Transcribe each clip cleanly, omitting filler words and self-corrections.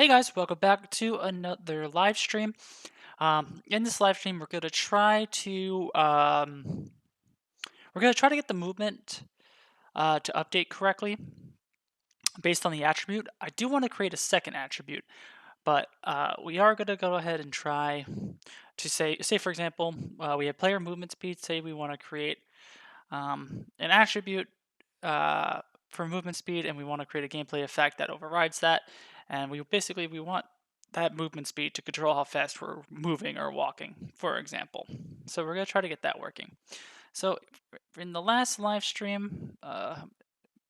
Hey guys, welcome back to another live stream. In this live stream, we're gonna try to get the movement to update correctly based on the attribute. I do want to create a second attribute, but we are gonna go ahead and try to say for example, we have player movement speed. Say we want to create an attribute for movement speed, and we want to create a gameplay effect that overrides that. And we want that movement speed to control how fast we're moving or walking, for example. So we're gonna try to get that working. So in the last live stream,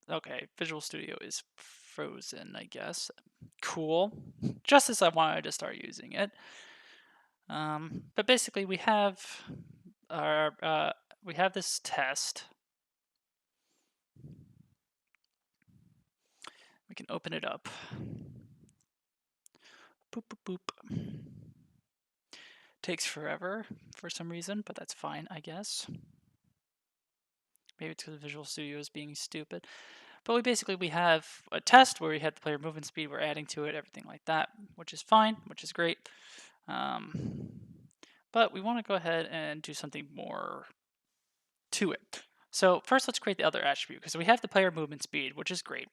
okay, Visual Studio is frozen, I guess. Cool. Just as I wanted to start using it. But basically, we have this test. We can open it up. Boop, boop, boop. Takes forever for some reason, but that's fine, I guess. Maybe it's because Visual Studio is being stupid. But we have a test where we have the player movement speed, we're adding to it, everything like that, which is fine, which is great. But we want to go ahead and do something more to it. So first, let's create the other attribute, because we have the player movement speed, which is great.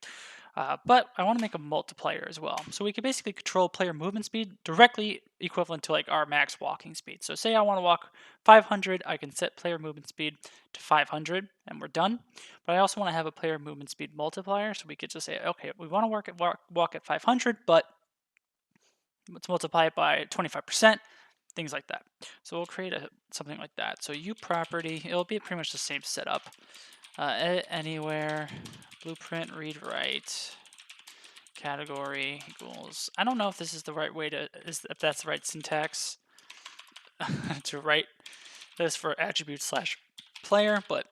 But I want to make a multiplier as well. So we can basically control player movement speed directly equivalent to like our max walking speed. So say I want to walk 500, I can set player movement speed to 500 and we're done. But I also want to have a player movement speed multiplier. So we could just say, okay, we want to walk at 500, but let's multiply it by 25%, things like that. So we'll create something like that. So uProperty, it'll be pretty much the same setup. Edit anywhere, blueprint, read write, category equals. I don't know if this is the right way if that's the right syntax to write this for attribute slash player, but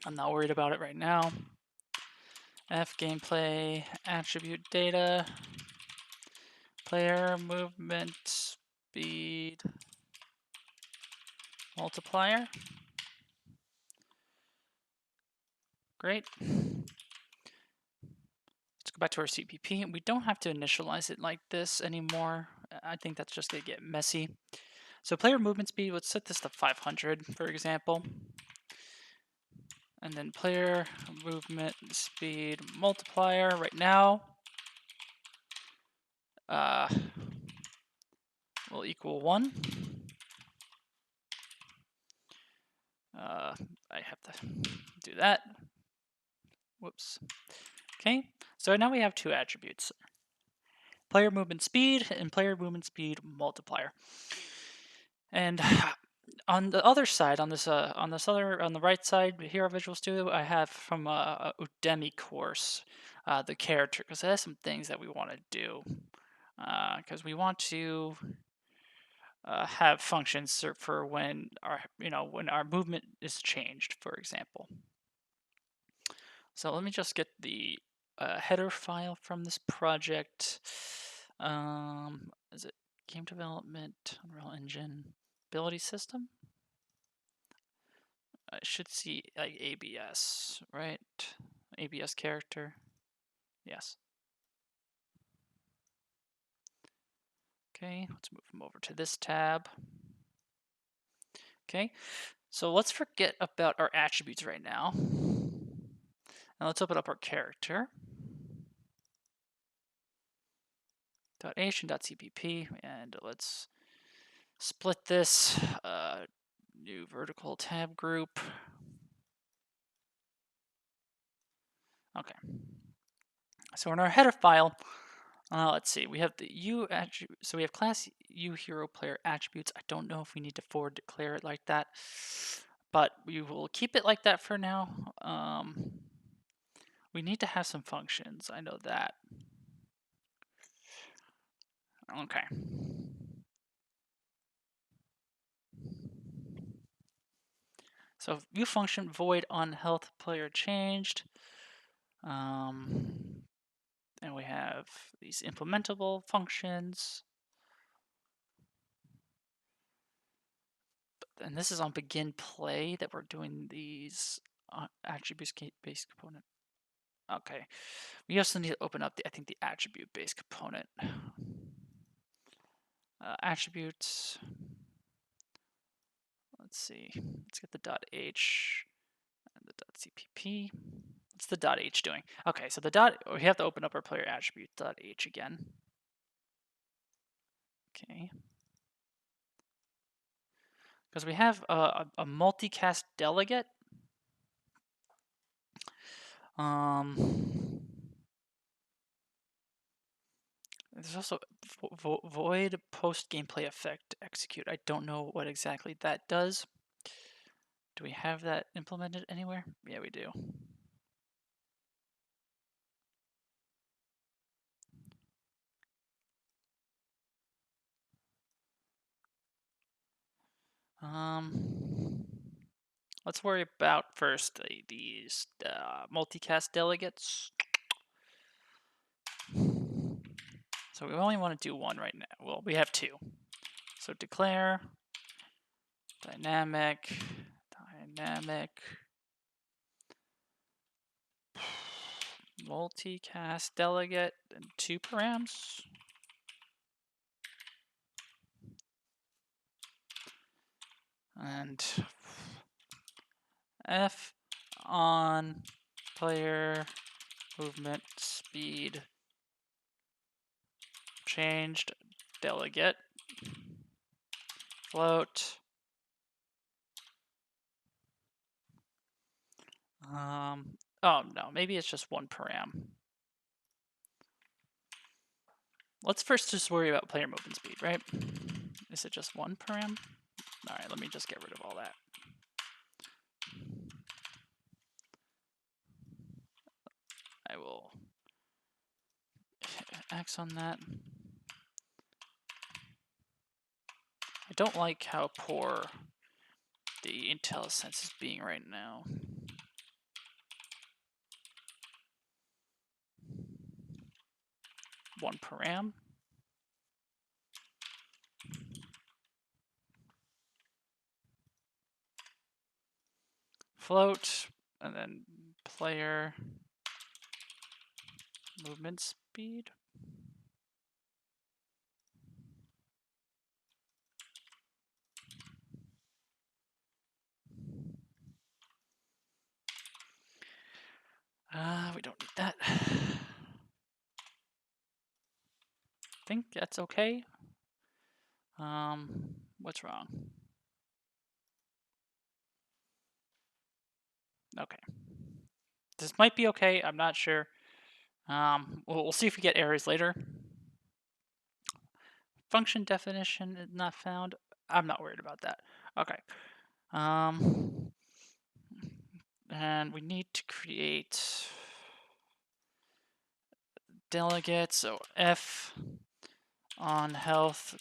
I'm not worried about it right now. F gameplay attribute data, player movement speed multiplier. Great. Let's go back to our CPP. We don't have to initialize it like this anymore. I think that's just going to get messy. So player movement speed, let's set this to 500, for example. And then player movement speed multiplier right now will equal 1. I have to do that. Whoops. Okay, so now we have two attributes. Player movement speed and player movement speed multiplier. And on the other side, on the right side here of Visual Studio, I have from a Udemy course the character, because it has some things that we want to do. Because we want to have functions for when our movement is changed, for example. So let me just get the header file from this project. Is it game development, Unreal Engine, ability system? I should see like ABS, right? ABS character. Yes. Okay, let's move them over to this tab. Okay, so let's forget about our attributes right now. And let's open up our character. .h and .cpp, and let's split this new vertical tab group. Okay. So in our header file, let's see, we have the U attribute. So we have class U hero player attributes. I don't know if we need to forward declare it like that, but we will keep it like that for now. We need to have some functions. I know that. Okay. So view function void on health player changed. And we have these implementable functions. And this is on begin play that we're doing these attributes based component. Okay. We also need to open up I think the attribute-based component. Attributes. Let's see. Let's get the .h and the .cpp. What's the .h doing? Okay, so we have to open up our player attribute .h again. Okay. Because we have a multicast delegate. There's also void post gameplay effect execute. I don't know what exactly that does. Do we have that implemented anywhere? Yeah, we do. Let's worry about first these multicast delegates. So we only want to do one right now. Well, we have two. So declare dynamic multicast delegate and 2 params. And F on player movement speed changed delegate float. Oh no, maybe it's just 1 param. Let's first just worry about player movement speed, right? Is it just 1 param? All right, let me just get rid of all that. I will X on that. I don't like how poor the IntelliSense is being right now. One param. Float, and then player movement speed. We don't need that. I think that's okay. What's wrong? Okay. This might be okay, I'm not sure. We'll see if we get errors later. Function definition is not found. I'm not worried about that. Okay. And we need to create delegate. So F on health,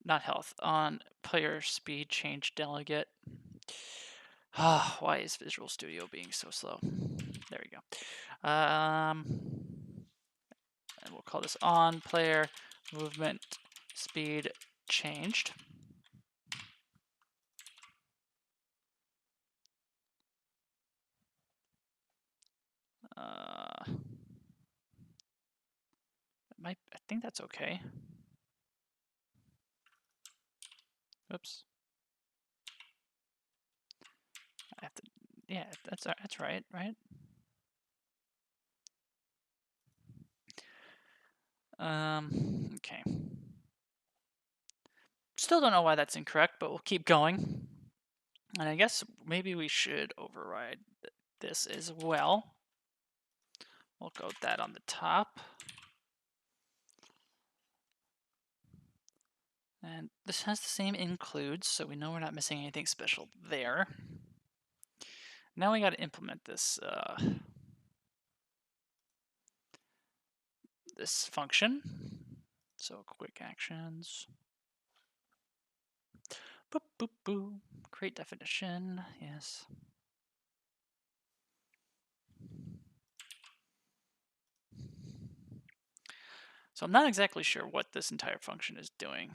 not health, on player speed change delegate. Why is Visual Studio being so slow? There we go. And we'll call this on player movement speed changed. I think that's okay. Oops. I have to. Yeah, that's right, right? Okay. Still don't know why that's incorrect, but we'll keep going. And I guess maybe we should override this as well. We'll go with that on the top. And this has the same includes, so we know we're not missing anything special there. Now we got to implement this this function. So quick actions. Boop, boop, boop. Create definition. Yes. So I'm not exactly sure what this entire function is doing.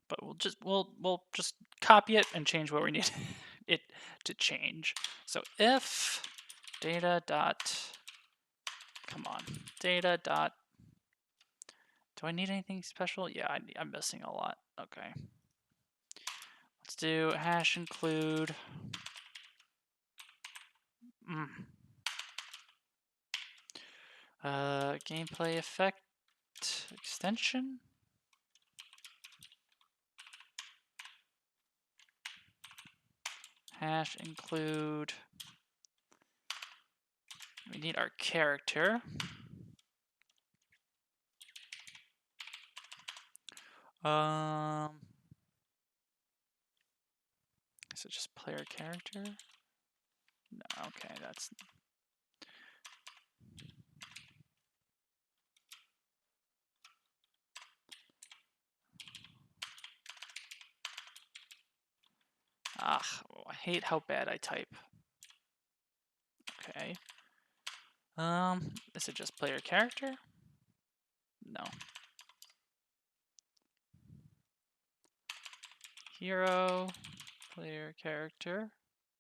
But we'll just copy it and change what we need it to change. So if data dot, come on, data dot, do I need anything special? Yeah, I'm missing a lot. Okay. Let's do hash include. Gameplay effect extension. Hash include. We need our character. Is it just player character? No, okay, that's. I hate how bad I type. Okay. Is it just player character? No. Hero, player character?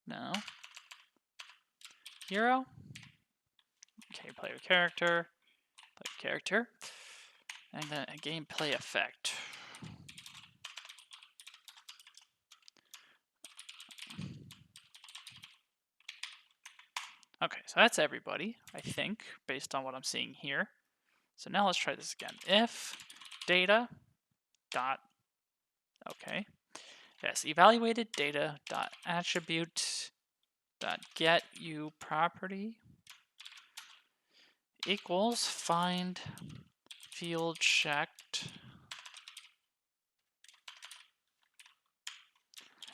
No. Hero? Okay, player character, and then a gameplay effect. Okay, so that's everybody, I think, based on what I'm seeing here. So now let's try this again. If data dot, okay, yes, evaluated data dot attribute dot get you property equals find field checked.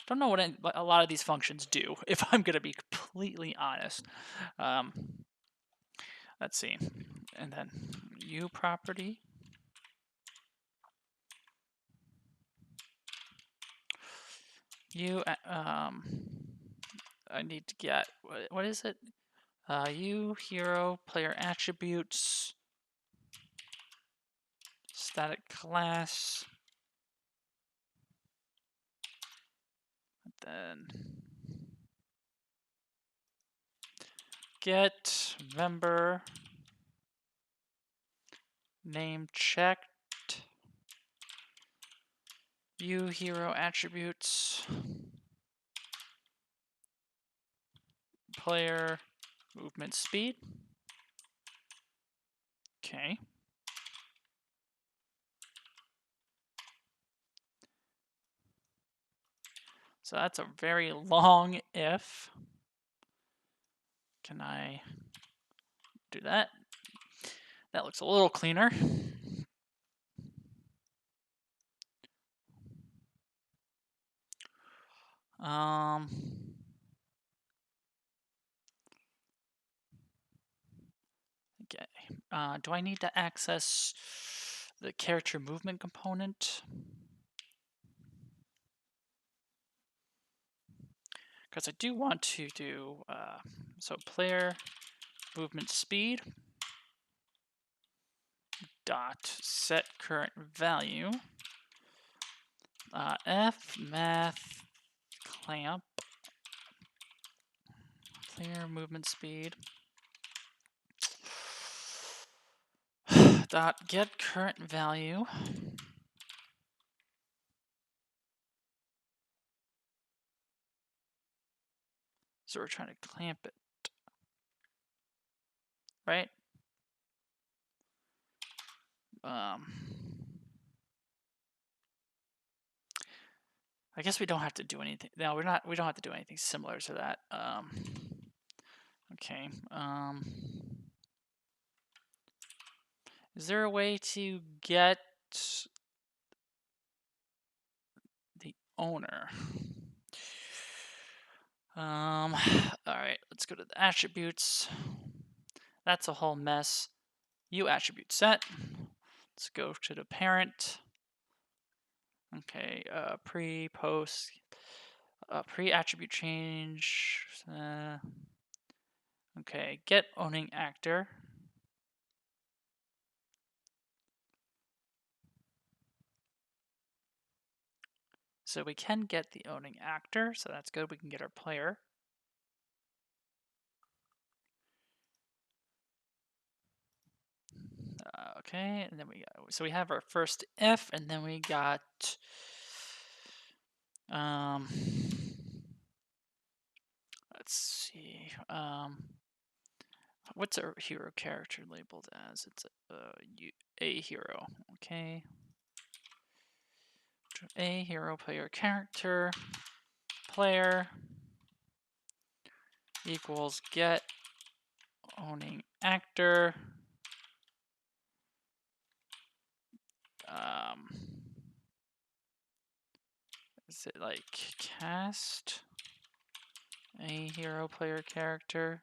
Don't know what a lot of these functions do, if I'm going to be completely honest. Let's see. And then u property. I need to get, what is it? U hero player attributes static class. Then get member name checked. U hero attributes player movement speed. Okay. So that's a very long if. Can I do that? That looks a little cleaner. Okay. Do I need to access the character movement component? Because I do want to do, so player movement speed dot set current value f math clamp player movement speed dot get current value so we're trying to clamp it, right? I guess we don't have to do anything. No, we don't have to do anything similar to that. Okay. Is there a way to get the owner? All right, let's go to the attributes. That's a whole mess. U attribute set. Let's go to the parent. Okay, pre, post, pre attribute change. Okay, get owning actor. So we can get the owning actor, so that's good. We can get our player. Okay, and then we have our first if, and then we got let's see, what's our hero character labeled as? It's a hero. Okay, a hero player character player equals get owning actor. Is it like cast a hero player character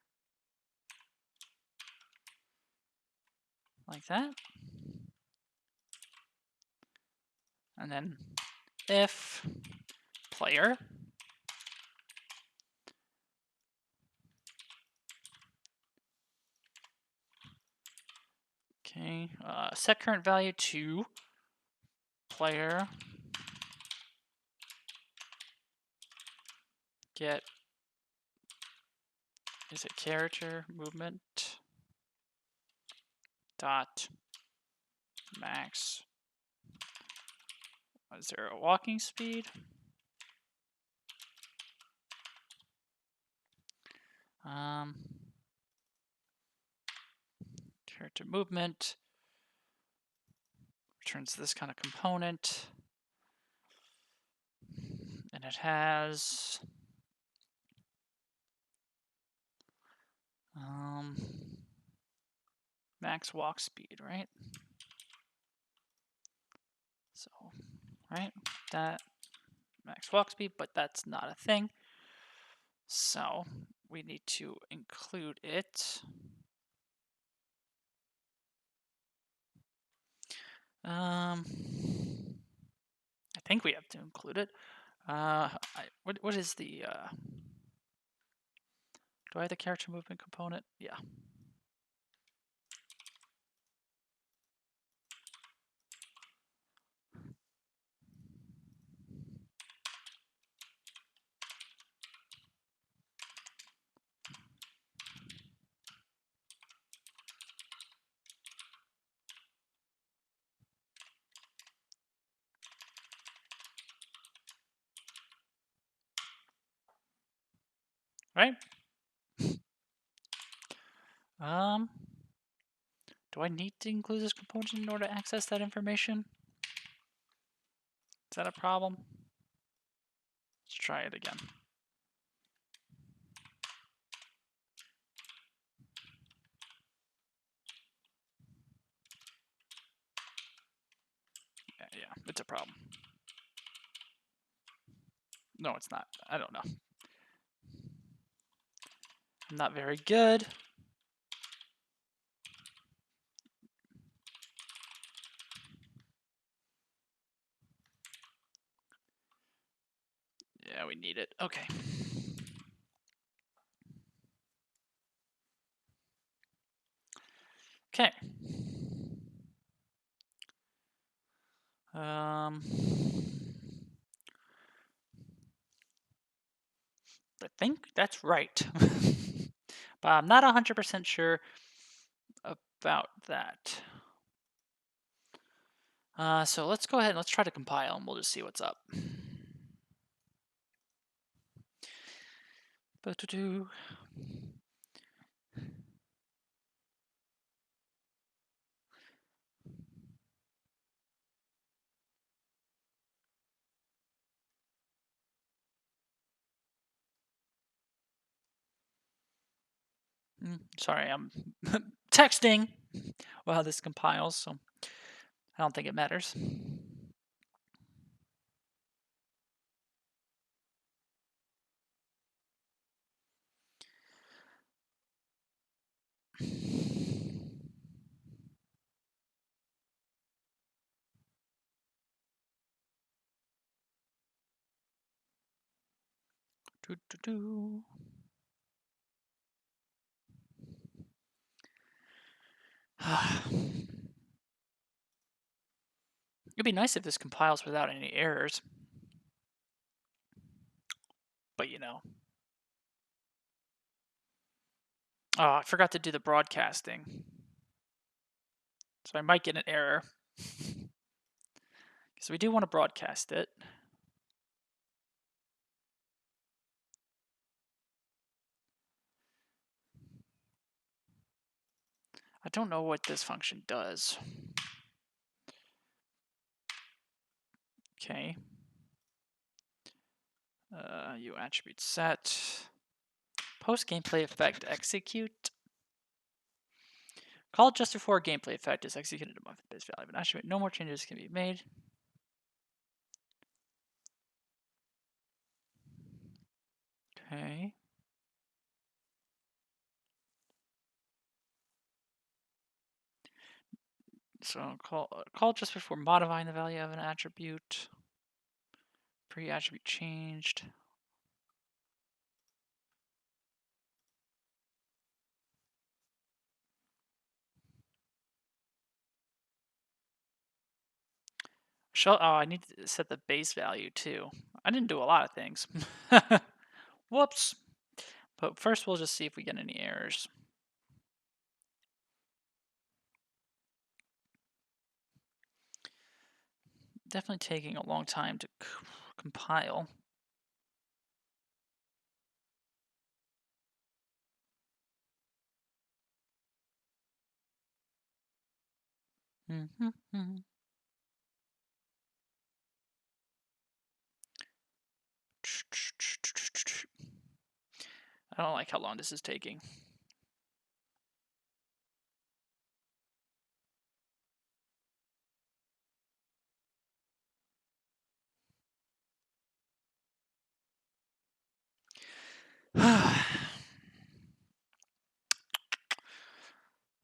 like that? And then if player okay, set current value to player get is it character movement dot max 0 walking speed. Character movement returns this kind of component, and it has max walk speed, right? So, right, that max walk speed, but that's not a thing. So we need to include it. I think we have to include it. What is the? Do I have the character movement component? Yeah. Right. Do I need to include this component in order to access that information? Is that a problem? Let's try it again. Yeah, it's a problem. No, it's not. I don't know. I'm not very good. Yeah, we need it. Okay. Okay. I think that's right. But I'm not 100% sure about that. So let's go ahead and let's try to compile and we'll just see what's up. Sorry, I'm texting while this compiles, so I don't think it matters. It'd be nice if this compiles without any errors. but you know. Oh, I forgot to do the broadcasting. So I might get an error. So we do want to broadcast it. I don't know what this function does. Okay. You attribute set. Post gameplay effect execute. Call just before gameplay effect is executed above the base value of an attribute. No more changes can be made. Okay. So call just before modifying the value of an attribute. Pre-attribute changed. I need to set the base value too. I didn't do a lot of things. Whoops. But first we'll just see if we get any errors. Definitely taking a long time to compile. I don't like how long this is taking.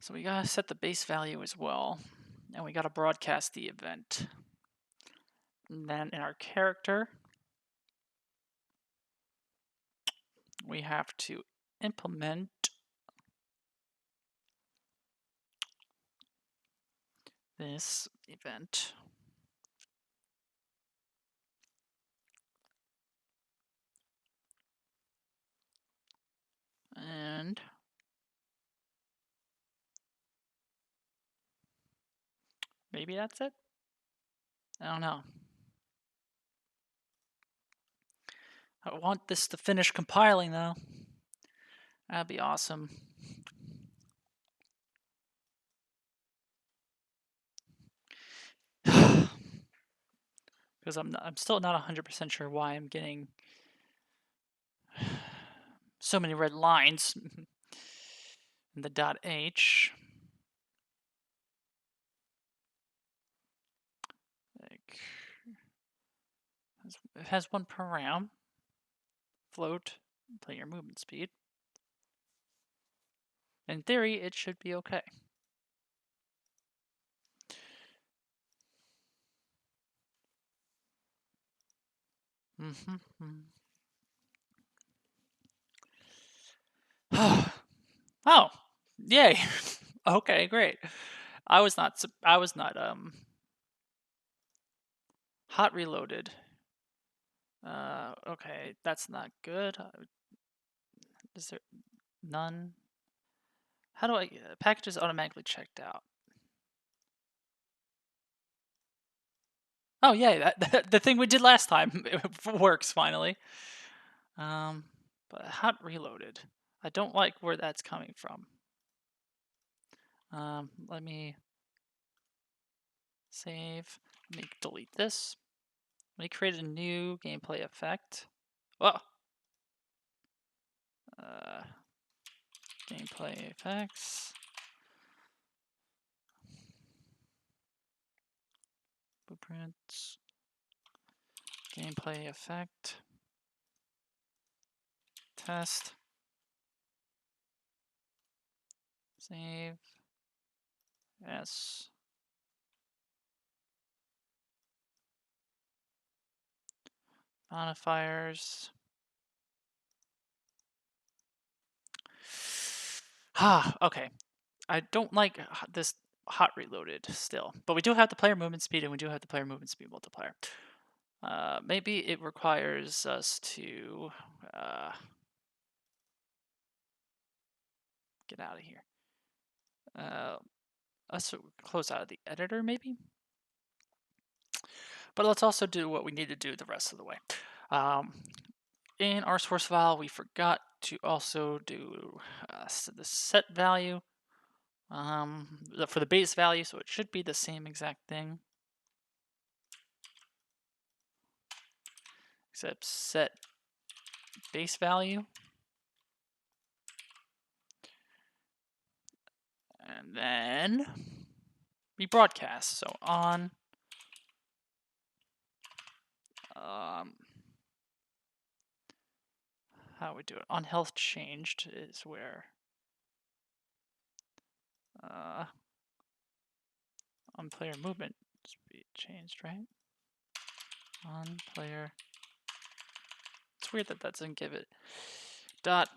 So we gotta set the base value as well, and we gotta broadcast the event. And then in our character, we have to implement this event. And maybe that's it? I don't know. I want this to finish compiling though. That'd be awesome. Because I'm still not 100% sure why I'm getting so many red lines in the .h. Like, it has one param, float, player movement speed. In theory, it should be okay. Oh, yay! Okay, great. I was not hot reloaded. Okay, that's not good. Is there none? How do I packages automatically checked out? Oh yay! That the thing we did last time works finally. But hot reloaded. I don't like where that's coming from. Let me save. Let me delete this. Let me create a new gameplay effect. Whoa. Gameplay effects. Blueprints. Gameplay effect. Test. Save. Yes. Modifiers. Okay. I don't like this hot reloaded still, but we do have the player movement speed and we do have the player movement speed multiplier. Maybe it requires us to get out of here. Let's close out of the editor, maybe. But let's also do what we need to do the rest of the way. In our source file, we forgot to also do the set value for the base value, so it should be the same exact thing, except set base value. And then we broadcast. So on how we do it? On health changed is where on player movement speed changed, right? On player. It's weird that doesn't give it dot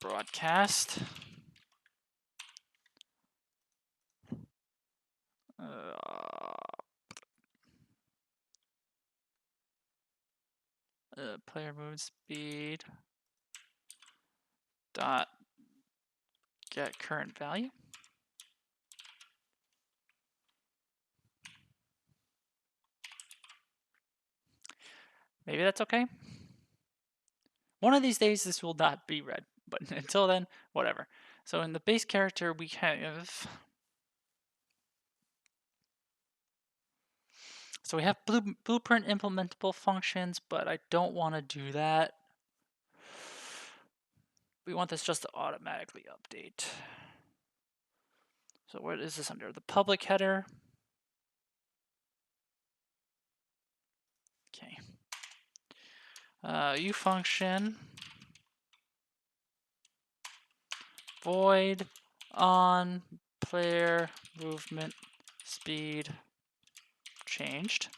broadcast. Player movement speed dot get current value. Maybe that's okay. One of these days this will not be read, but until then, whatever. So in the base character we have so we have blueprint implementable functions, but I don't want to do that. We want this just to automatically update. So what is this under? The public header. Okay. U function void on player movement speed changed.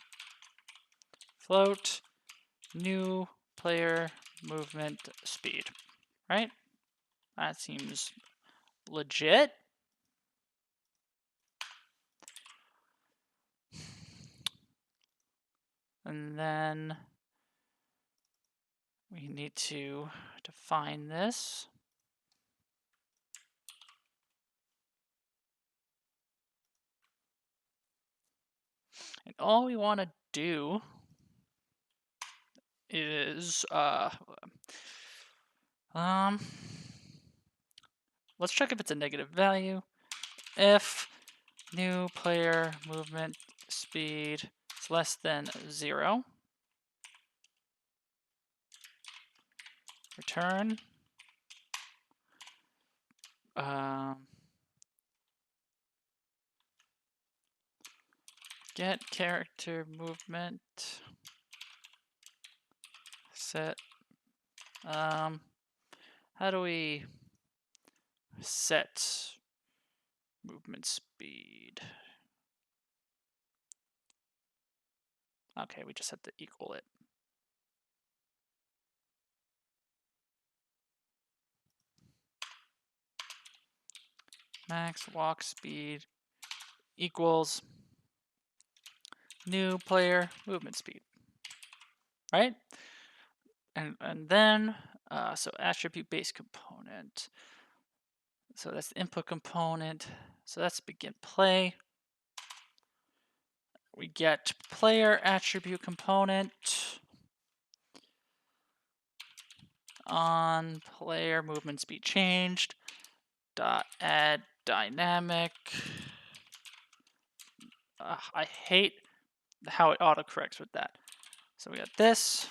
Float new player movement speed. Right? That seems legit. And then we need to define this. And all we want to do is let's check if it's a negative value. If new player movement speed is less than 0, return get character movement set. How do we set movement speed? Okay, we just have to equal it. Max walk speed equals new player movement speed, right? And then, so attribute base component. So that's the input component. So that's begin play. We get player attribute component on player movement speed changed dot add dynamic. I hate how it autocorrects with that. So we got this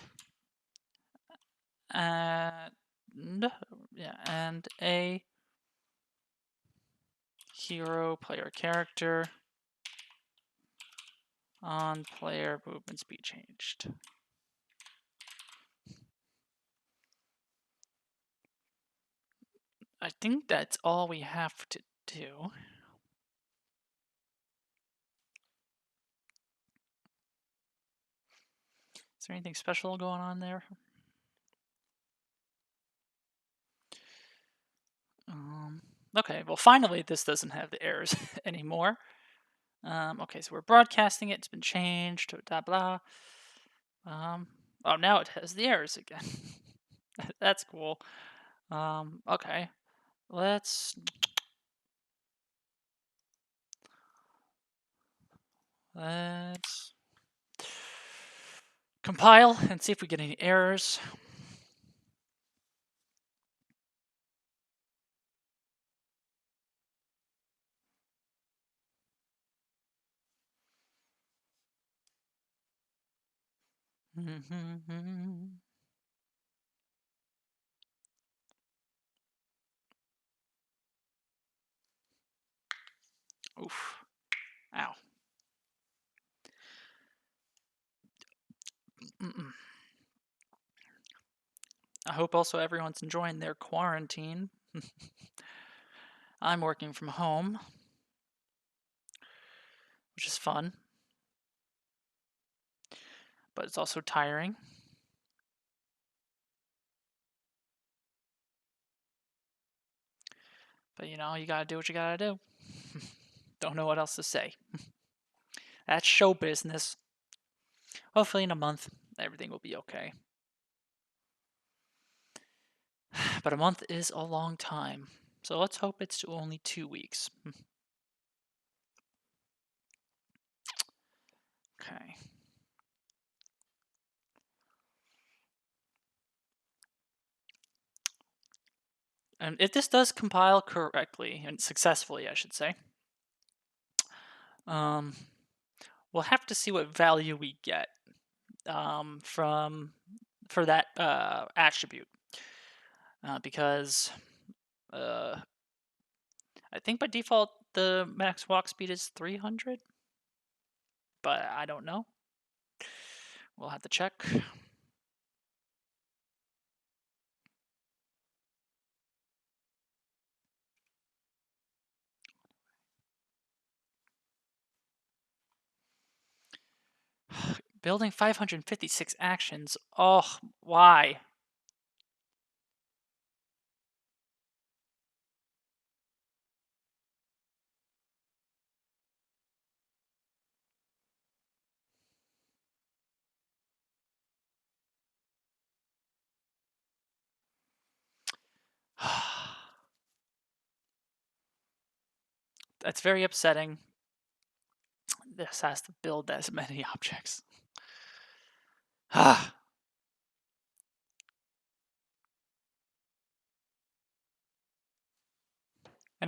and a hero player character on player movement speed changed. I think that's all we have to do. Is there anything special going on there? Okay, well finally this doesn't have the errors anymore. Okay, so we're broadcasting it. It's been changed. Blah blah. Oh, now it has the errors again. That's cool. Okay. Let's let's compile and see if we get any errors. Oof. Ow. Mm-mm. I hope also everyone's enjoying their quarantine. I'm working from home, which is fun, but it's also tiring. But you know, you gotta do what you gotta do. Don't know what else to say. That's show business. Hopefully, in a month, everything will be okay. But a month is a long time. So let's hope it's only 2 weeks. Okay. And if this does compile correctly, and successfully, I should say, um, we'll have to see what value we get for that attribute. Because I think by default the max walk speed is 300, but I don't know. We'll have to check. Building 556 actions. Oh, why? That's very upsetting. This has to build as many objects. And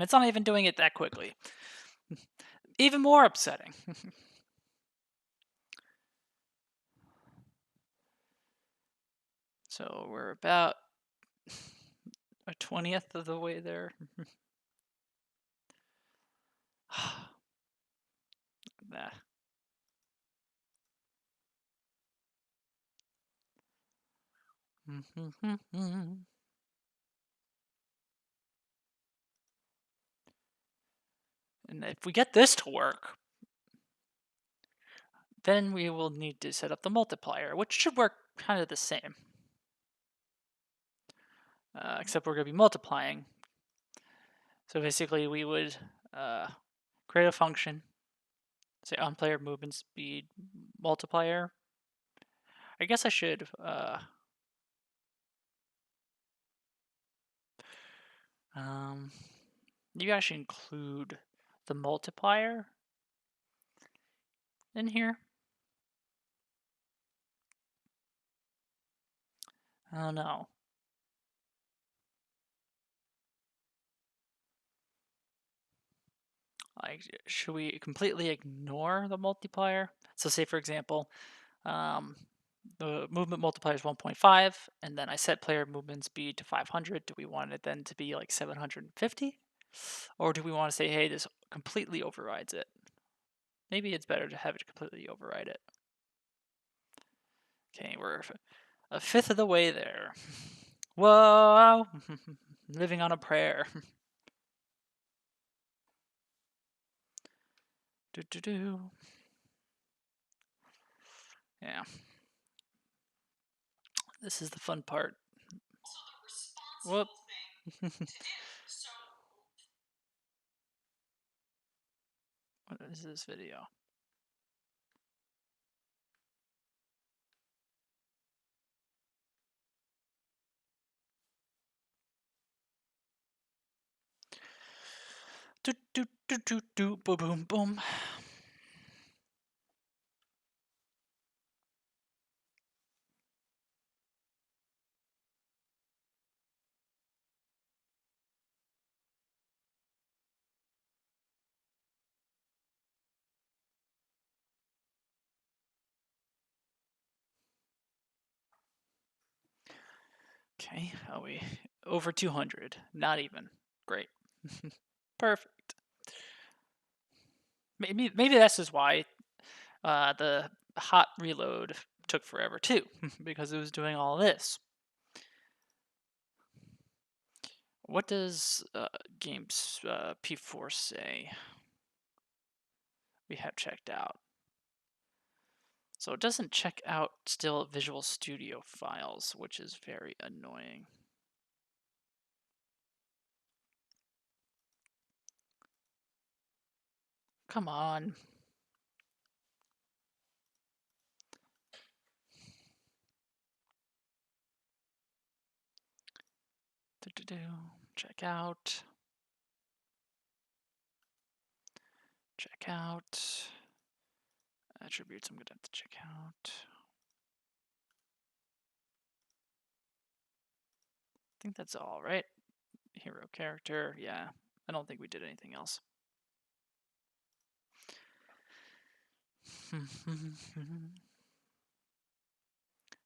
it's not even doing it that quickly. Even more upsetting. So we're about a 20th of the way there. Nah. And if we get this to work, then we will need to set up the multiplier, which should work kind of the same. Except we're going to be multiplying. So basically we would create a function, say on player movement speed multiplier. I guess I should you guys should include the multiplier in here. I don't know. Like, should we completely ignore the multiplier? So say, for example, the movement multiplier is 1.5, and then I set player movement speed to 500. Do we want it then to be like 750? Or do we want to say, hey, this completely overrides it? Maybe it's better to have it completely override it. Okay, we're a fifth of the way there. Whoa! Living on a prayer. Do. Yeah. This is the fun part. Whoop. What is this video? do do do do boom boom boom. Okay, are we over 200? Not even. Great. Perfect. Maybe that's just why the hot reload took forever too, because it was doing all this. What does games P4 say we have checked out? So it doesn't check out still Visual Studio files, which is very annoying. Come on. Check out. Check out. Attributes I'm going to have to check out. I think that's all, right? Hero character, yeah. I don't think we did anything else.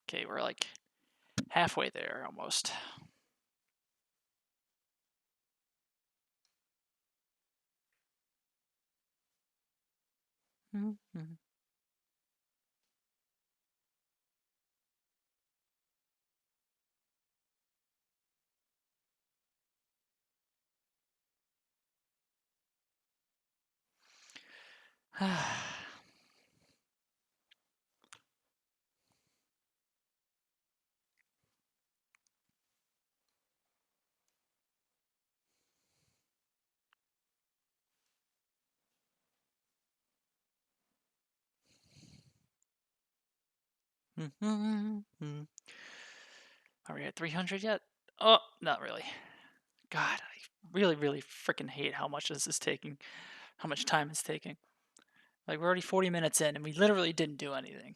Okay, we're like halfway there almost. Are we at 300 yet? Oh, not really. God, I really, really freaking hate how much this is taking, how much time it's taking. Like, we're already 40 minutes in, and we literally didn't do anything.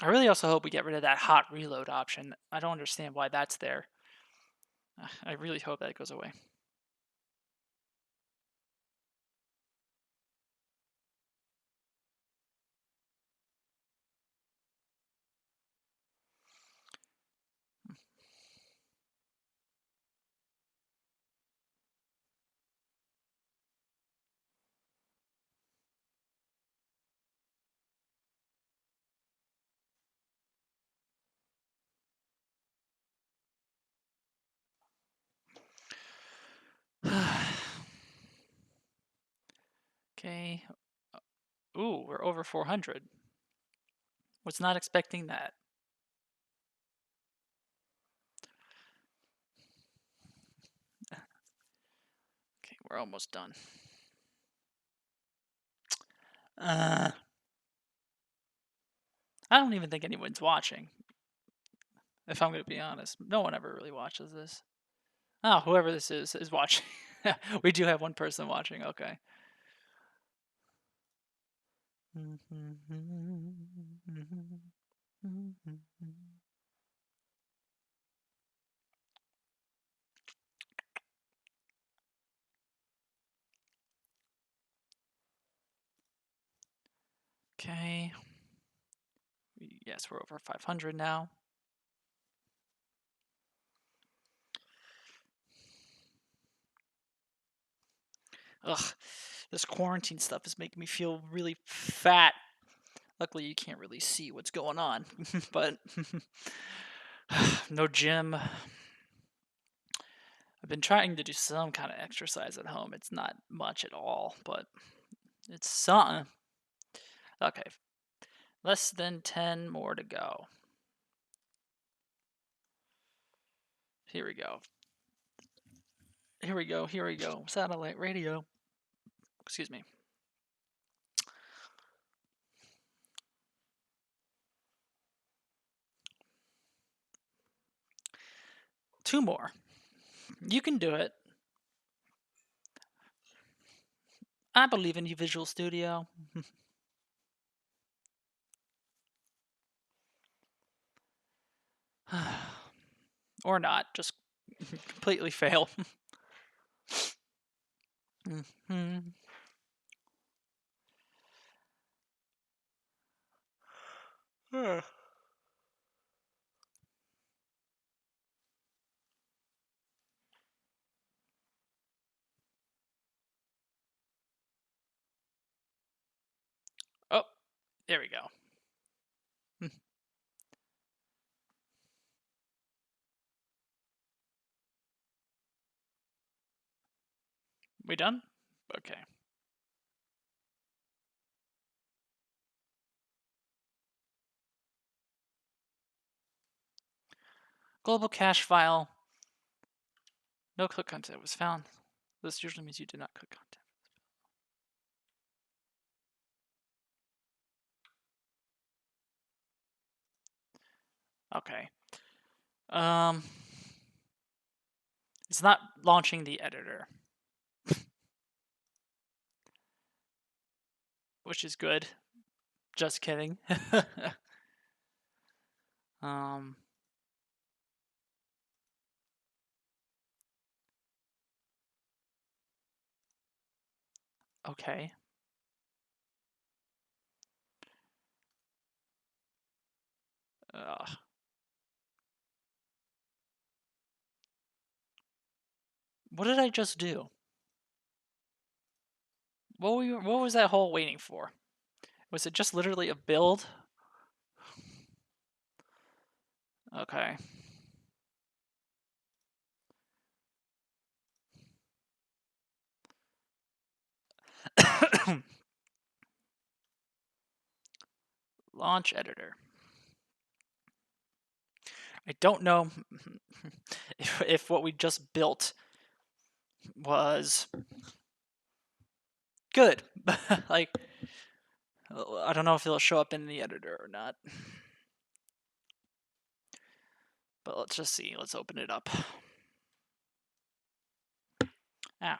I really also hope we get rid of that hot reload option. I don't understand why that's there. I really hope that goes away. Okay. Ooh, we're over 400. Was not expecting that. Okay, we're almost done. I don't even think anyone's watching, if I'm going to be honest. No one ever really watches this. Oh, whoever this is watching. We do have one person watching, okay. Okay. Yes, we're over 500 now. Ugh, this quarantine stuff is making me feel really fat. Luckily, you can't really see what's going on, but no gym. I've been trying to do some kind of exercise at home. It's not much at all, but it's something. Okay, less than 10 more to go. Here we go. Here we go. Here we go. Satellite radio. Excuse me. Two more. You can do it. I believe in you, Visual Studio. Or not. Just completely fail. Mhm. Oh, there we go. We done? Okay. Global cache file. No click content was found. This usually means you did not click content. Okay. It's not launching the editor, which is good. Just kidding. um. Okay. What did I just do? What was that hole waiting for? Was it just literally a build? Okay. Launch editor. I don't know if what we just built was good. Like, I don't know if it'll show up in the editor or not. But let's just see. Let's open it up. Ow.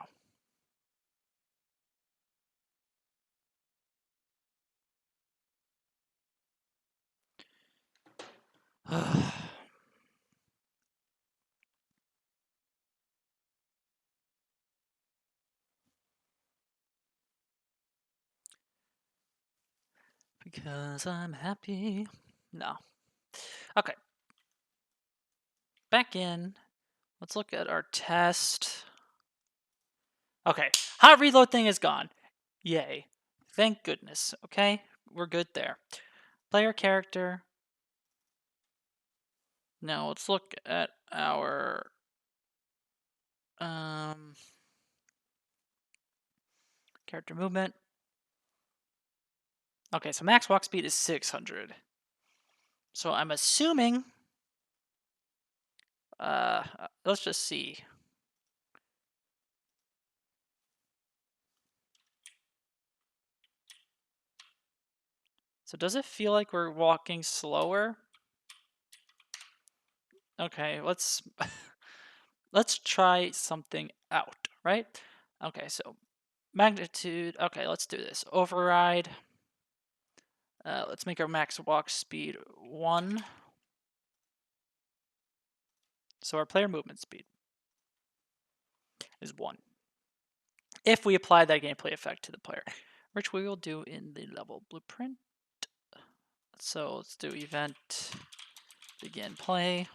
Because I'm happy. No. Okay. Back in. Let's look at our test. Okay. Hot reload thing is gone. Yay. Thank goodness. Okay. We're good there. Player character. Now let's look at our character movement. Okay, so max walk speed is 600. So I'm assuming let's just see. So does it feel like we're walking slower? Okay, let's try something out, right? Okay, so magnitude. Okay, let's do this. Override. Let's make our max walk speed 1. So our player movement speed is 1. If we apply that gameplay effect to the player, which we will do in the level blueprint. So let's do event begin play.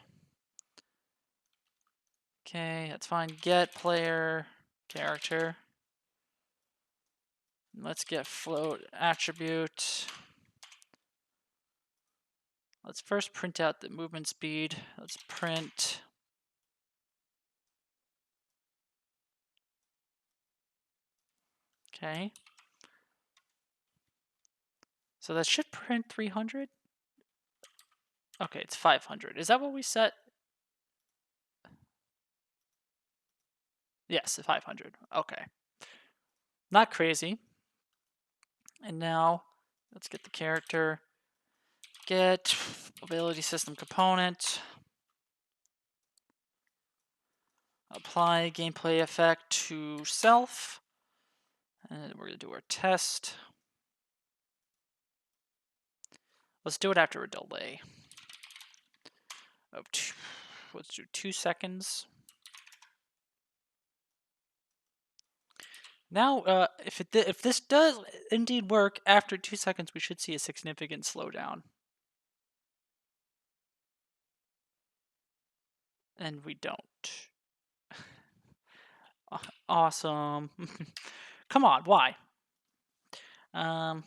Okay, that's fine. Get player character. Let's get float attribute. Let's first print out the movement speed. Let's print. Okay. So that should print 300. Okay, it's 500. Is that what we set? Yes, 500. Okay. Not crazy. And now let's get the character. Get ability system component. Apply gameplay effect to self. And we're going to do our test. Let's do it after a delay of let's do 2 seconds. Now, if this does indeed work, after 2 seconds, we should see a significant slowdown. And we don't. Awesome. Come on, why? Um,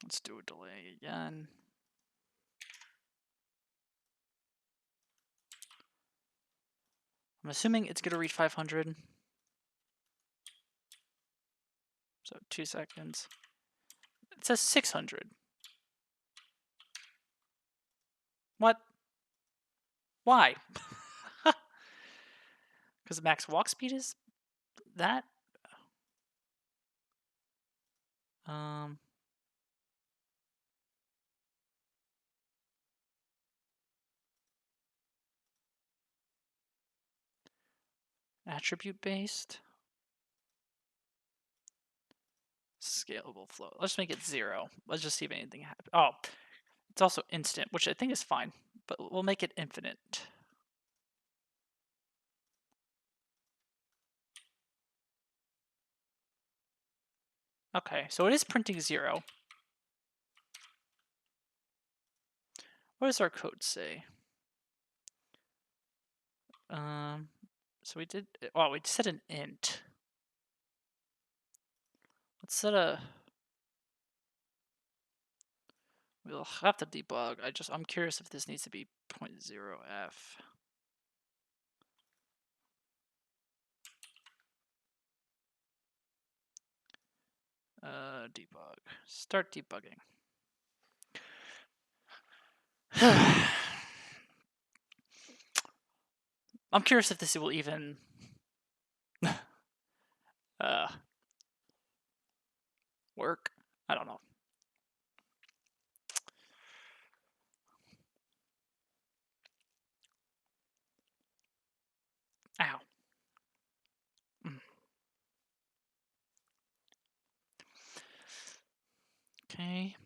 let's do a delay again. I'm assuming it's going to reach 500. So 2 seconds. It says 600. What? Why? Because max walk speed is that? Um, attribute based. Scalable flow. Let's make it 0. Let's just see if anything happens. Oh, it's also instant, which I think is fine, but we'll make it infinite. Okay, so it is printing 0. What does our code say? So we did. Oh, we set an int. Let's set a. We'll have to debug. I'm curious if this needs to be 0.0f. Debug. Start debugging. I'm curious if this will even work. I don't know. Ow. Okay.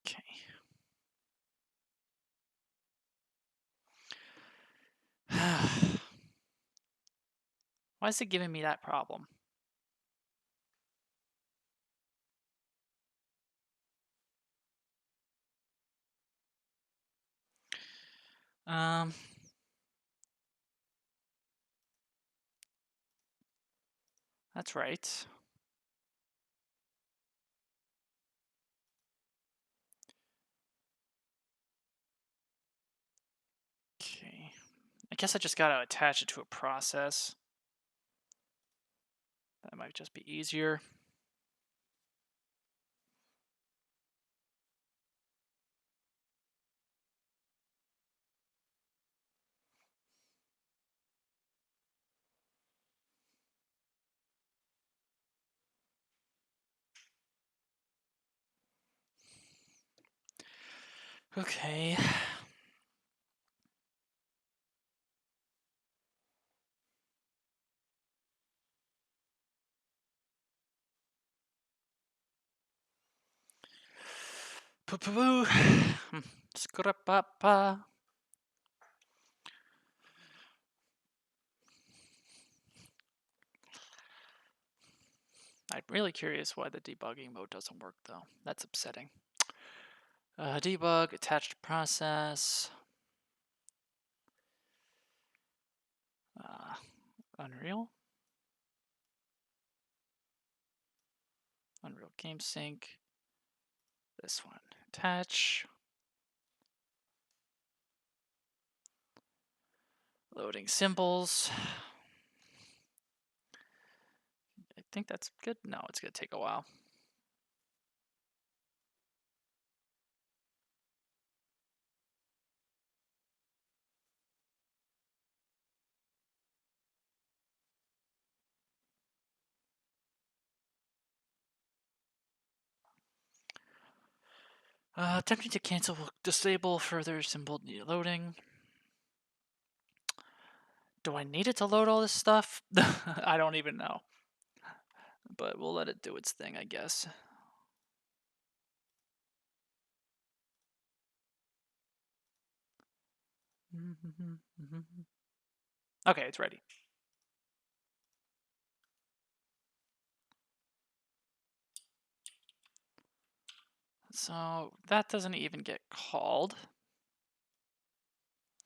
Okay. Why is it giving me that problem? That's right. Okay. I guess I just gotta attach it to a process. That might just be easier. Okay. Poo-poo-poo. Scrapapa. I'm really curious why the debugging mode doesn't work, though. That's upsetting. Debug, attached process. Unreal. Unreal Game Sync. This one. Attach. Loading symbols. I think that's good. No, it's going to take a while. Attempting to cancel will disable further symbol loading. Do I need it to load all this stuff? I don't even know. But we'll let it do its thing, I guess. Okay, it's ready. So that doesn't even get called.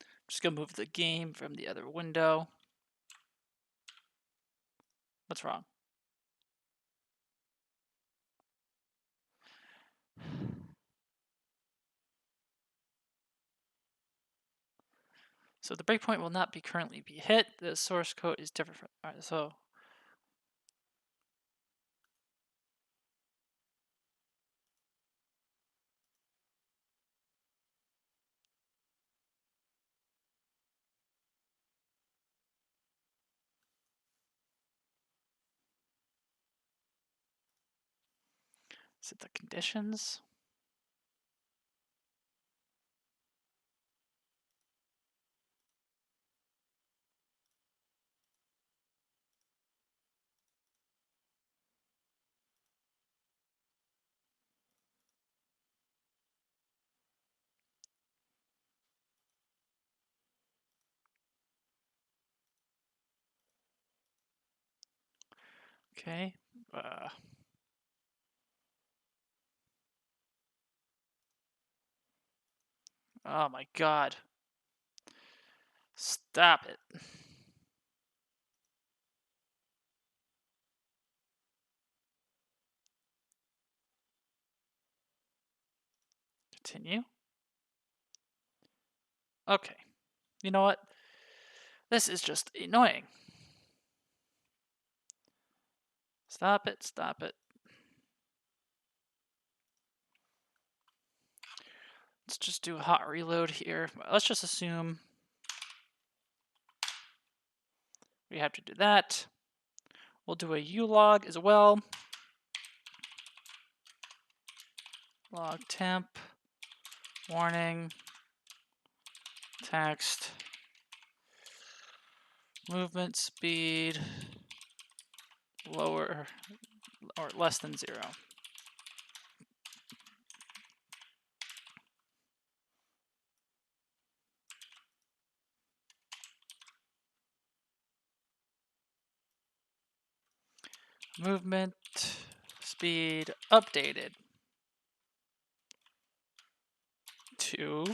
I'm just gonna move the game from the other window. What's wrong? So the breakpoint will not be currently be hit. The source code is different from. All right, so set the conditions. Okay. Oh my god. Stop it. Continue. Okay. You know what? This is just annoying. Stop it. Stop it. Let's just do a hot reload here. Let's just assume we have to do that. We'll do a ulog as well. Log temp, warning, text, movement speed, lower or less than 0. Movement speed updated to,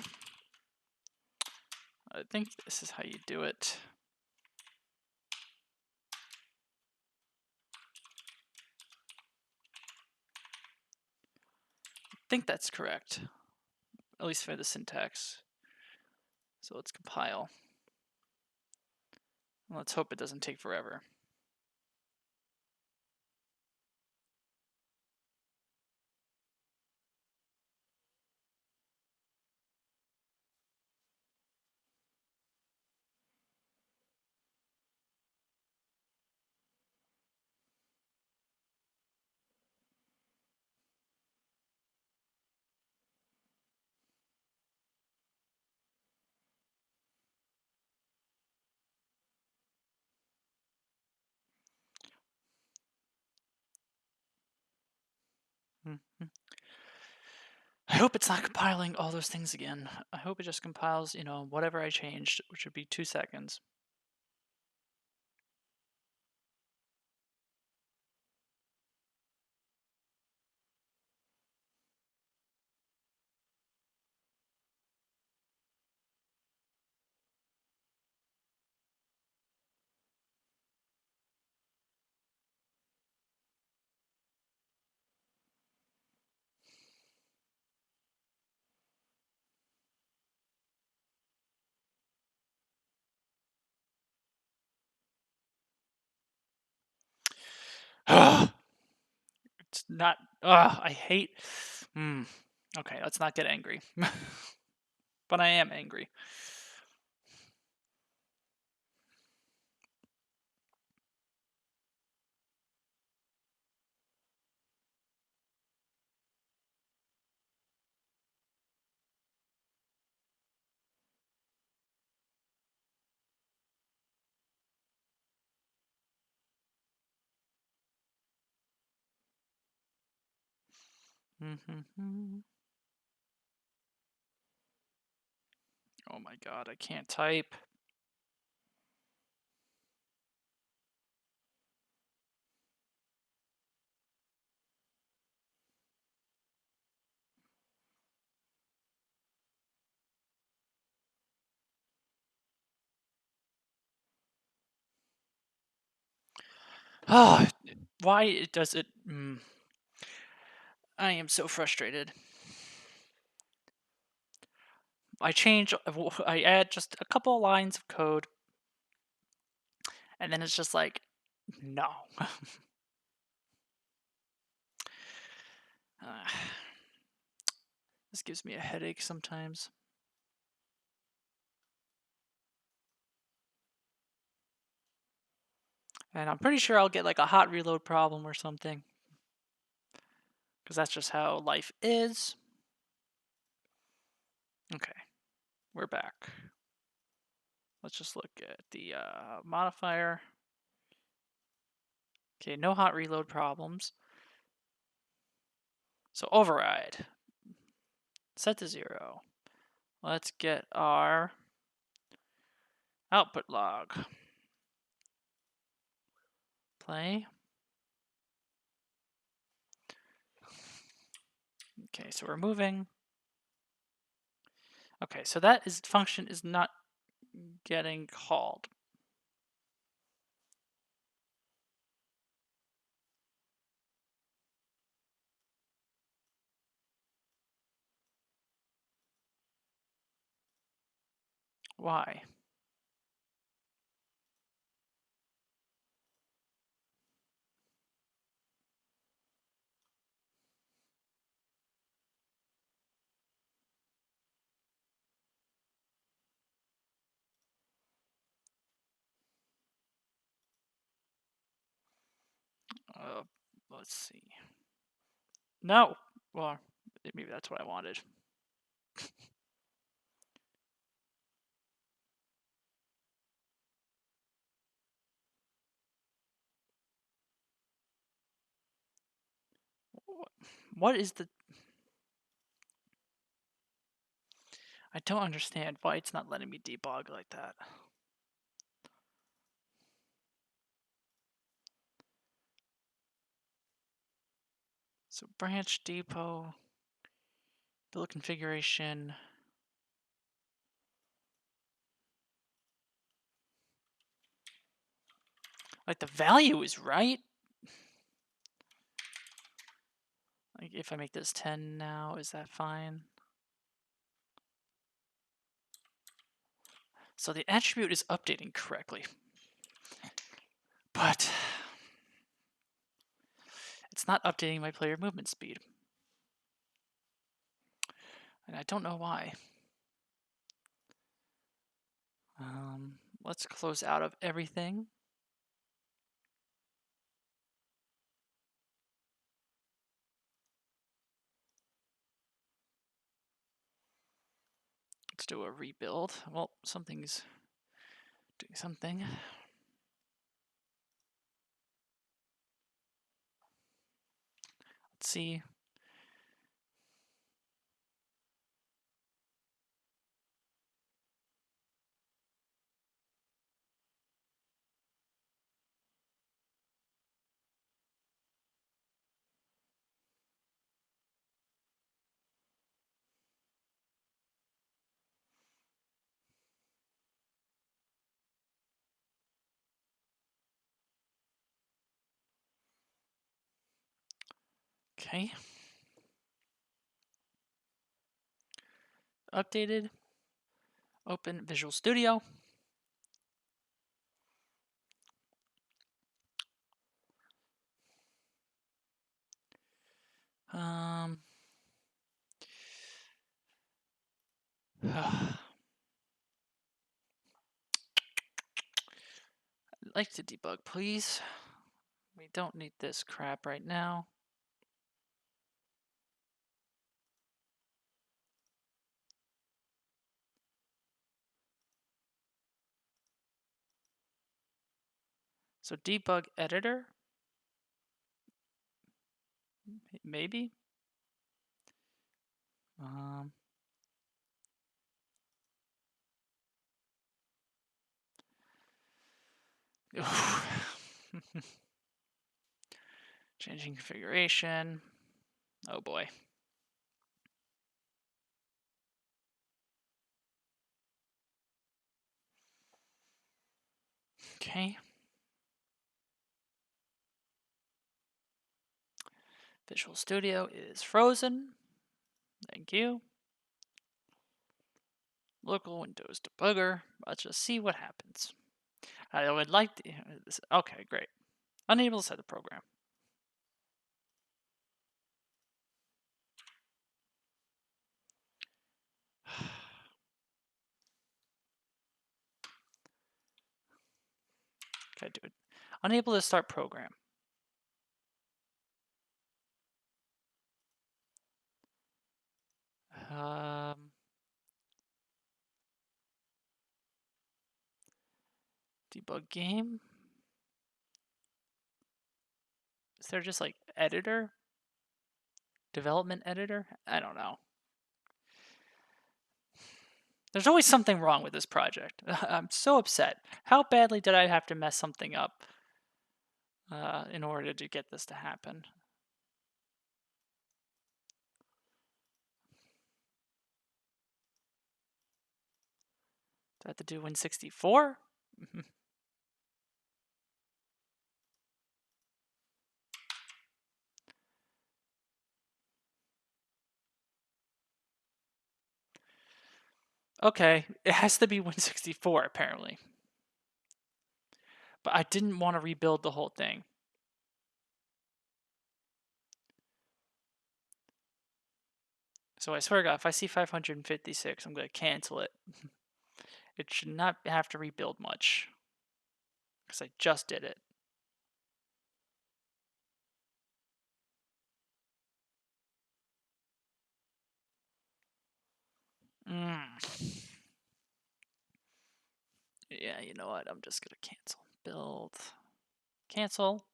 I think this is how you do it. I think that's correct, at least for the syntax. So let's compile. Let's hope it doesn't take forever. I hope it's not compiling all those things again. I hope it just compiles, whatever I changed, which would be 2 seconds. not. Ugh, I hate. Okay, let's not get angry. But I am angry. Oh my god, I can't type. Oh, why does it? I am so frustrated. I add just a couple of lines of code, and then it's just like, no. This gives me a headache sometimes. And I'm pretty sure I'll get like a hot reload problem or something. Because that's just how life is. Okay, we're back. Let's just look at the modifier. Okay, no hot reload problems. So override. Set to 0. Let's get our output log. Play. Okay, so we're moving. Okay, so that function is not getting called. Why? Let's see. No. Well, maybe that's what I wanted. What is the... I don't understand why it's not letting me debug like that. So branch depot, build configuration. Like the value is right. Like if I make this 10 now, is that fine? So the attribute is updating correctly. But it's not updating my player movement speed. And I don't know why. Let's close out of everything. Let's do a rebuild. Well, something's doing something. Let's see. Okay. Updated. Open Visual Studio. I'd like to debug, please. We don't need this crap right now. So debug editor, maybe. Um, Changing configuration. Oh boy. Okay. Visual Studio is frozen. Thank you. Local Windows debugger. Let's just see what happens. I would like to. Okay, great. Unable to set the program. Okay, do it. Unable to start program. Debug game. Is there just like editor? Development editor? I don't know. There's always something wrong with this project. I'm so upset. How badly did I have to mess something up in order to get this to happen? Do I have to do Win64? Okay, it has to be Win64 apparently. But I didn't want to rebuild the whole thing. So I swear to God, if I see 556, I'm going to cancel it. It should not have to rebuild much. Because I just did it. Yeah, you know what? I'm just going to cancel. Build. Cancel.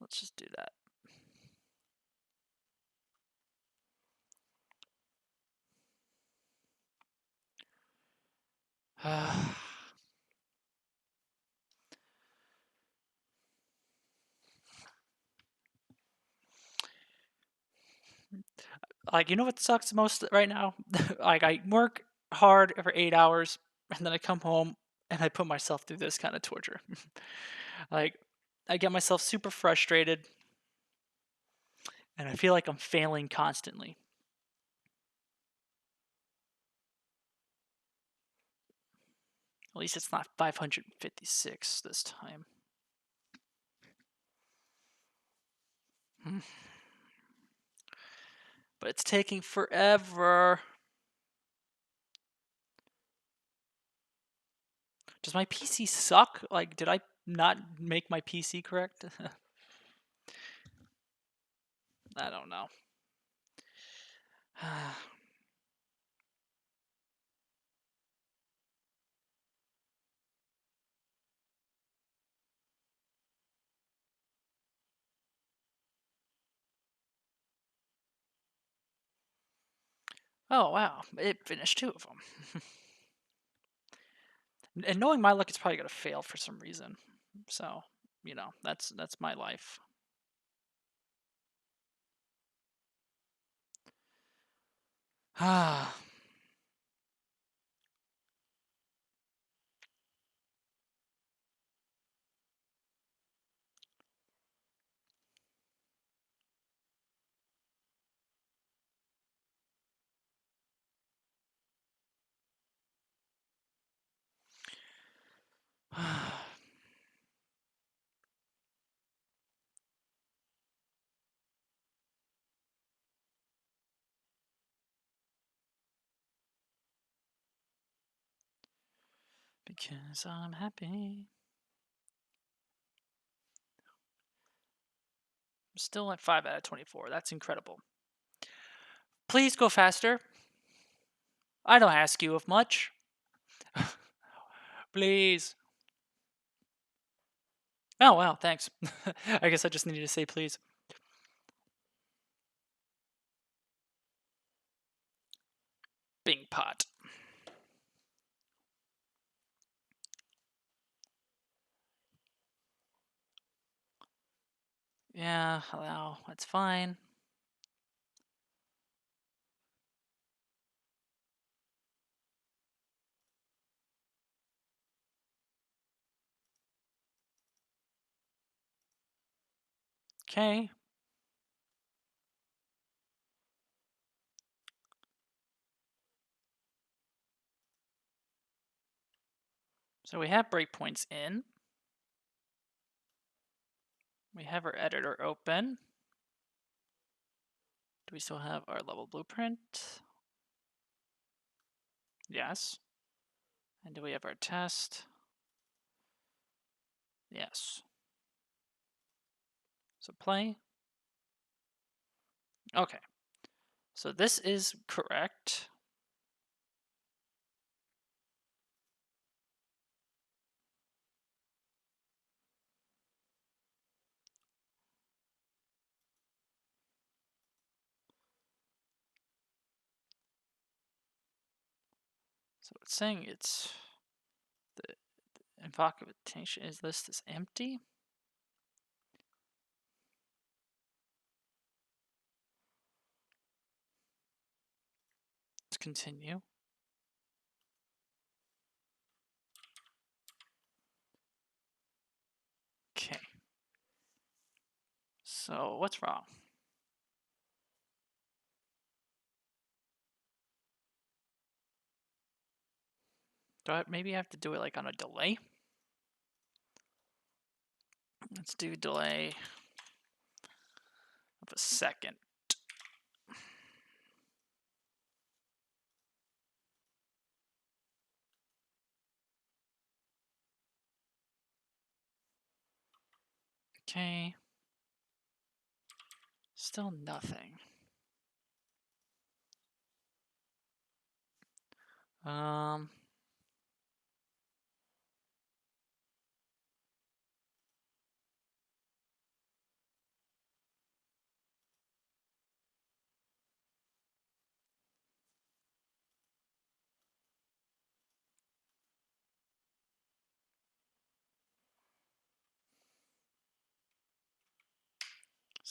Let's just do that. Like, you know what sucks most right now? Like, I work hard for 8 hours, and then I come home and I put myself through this kind of torture. Like, I get myself super frustrated, and I feel like I'm failing constantly. At least it's not 556 this time. But it's taking forever. Does my PC suck? Like, did I not make my PC correct? I don't know. Oh, wow. It finished 2 of them. And knowing my luck, it's probably going to fail for some reason. So, you know, that's my life. Ah. Because I'm happy. I'm still at 5 out of 24. That's incredible. Please go faster. I don't ask you of much. Please. Oh, wow, thanks. I guess I just needed to say please. Bing pot. Yeah, hello, that's fine. Okay. So we have breakpoints in. We have our editor open. Do we still have our level blueprint? Yes. And do we have our test? Yes. So play. Okay. So this is correct. So it's saying it's the invocation is list is empty. Let's continue. Okay. So what's wrong? Do I maybe have to do it like on a delay? Let's do delay of a second. Okay. Still nothing. Um.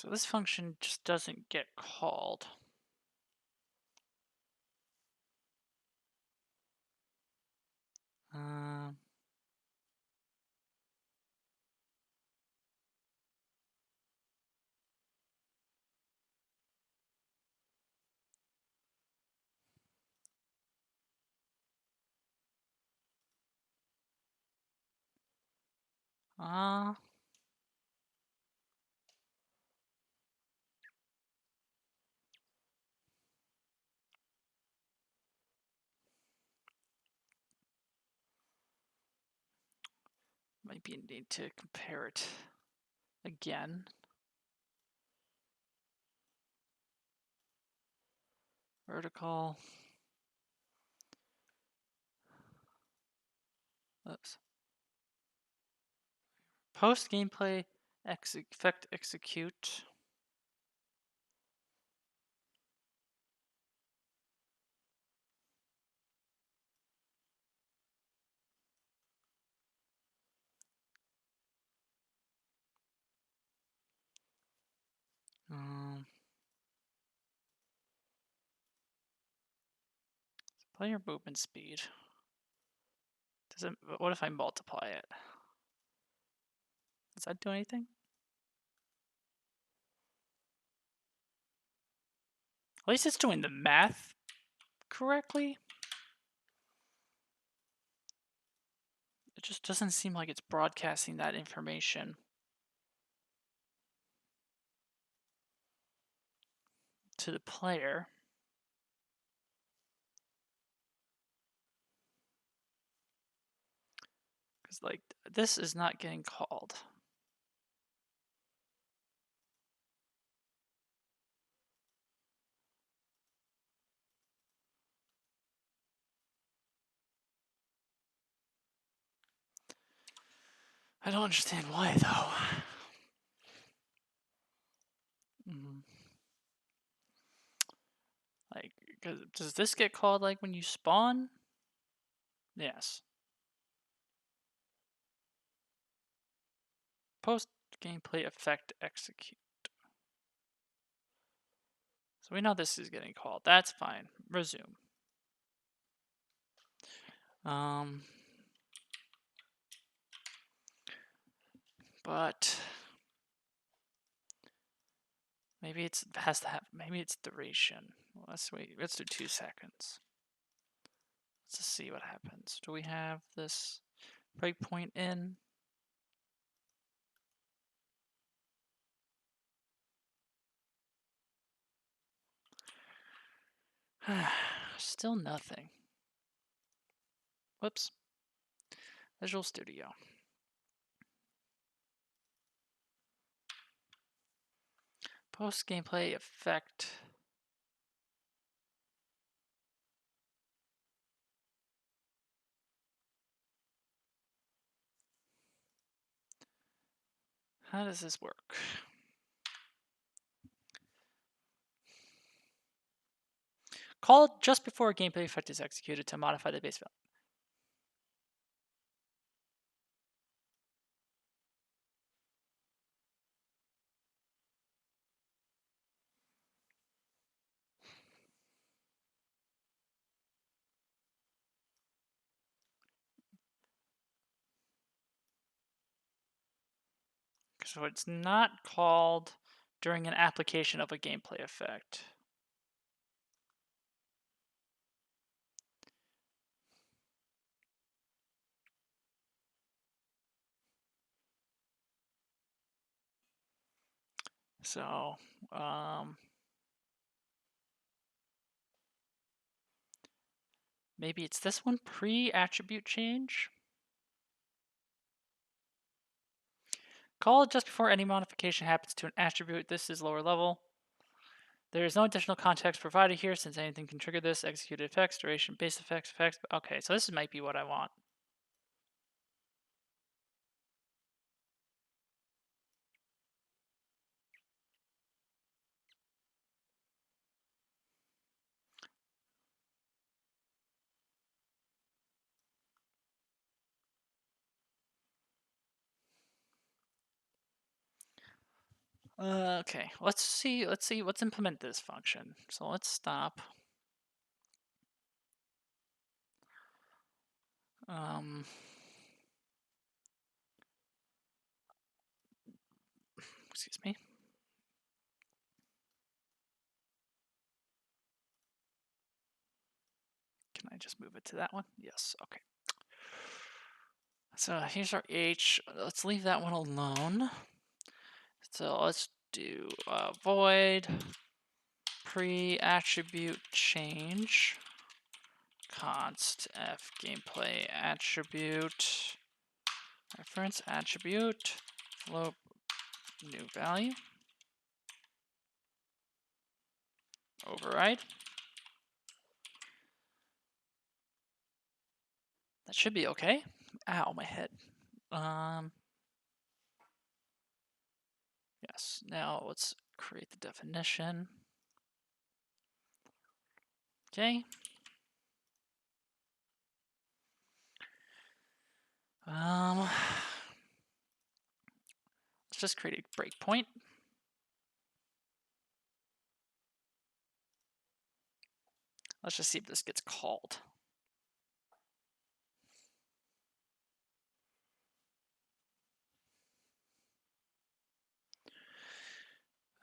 So this function just doesn't get called. Um. Uh, Might be a need to compare it again. Vertical. Oops. Post gameplay effect execute. Um, Player movement speed. Does it? What if I multiply it? Does that do anything? At least it's doing the math correctly. It just doesn't seem like it's broadcasting that information to the player. Because, like, this is not getting called. I don't understand why, though. Like, does this get called, like, when you spawn? Yes. Post gameplay effect execute. So we know this is getting called. That's fine. Resume. But maybe it has to have. Maybe it's duration. Well, let's wait. Let's do 2 seconds. Let's just see what happens. Do we have this breakpoint in? Still nothing. Whoops. Visual Studio. Post gameplay effect. How does this work? Call just before a gameplay effect is executed to modify the base value. So it's not called during an application of a gameplay effect. So, maybe it's this one, pre-attribute change. Call just before any modification happens to an attribute. This is lower level. There is no additional context provided here since anything can trigger this. Executed effects, duration, base effects. Okay, so this might be what I want. Okay, let's see. Let's implement this function. So let's stop. Excuse me. Can I just move it to that one? Yes, okay. So here's our H. Let's leave that one alone. So let's do void pre-attribute change const f gameplay attribute reference attribute float new value override. That should be okay. Ow, my head. Yes. Now let's create the definition. Okay. Let's just create a breakpoint. Let's just see if this gets called.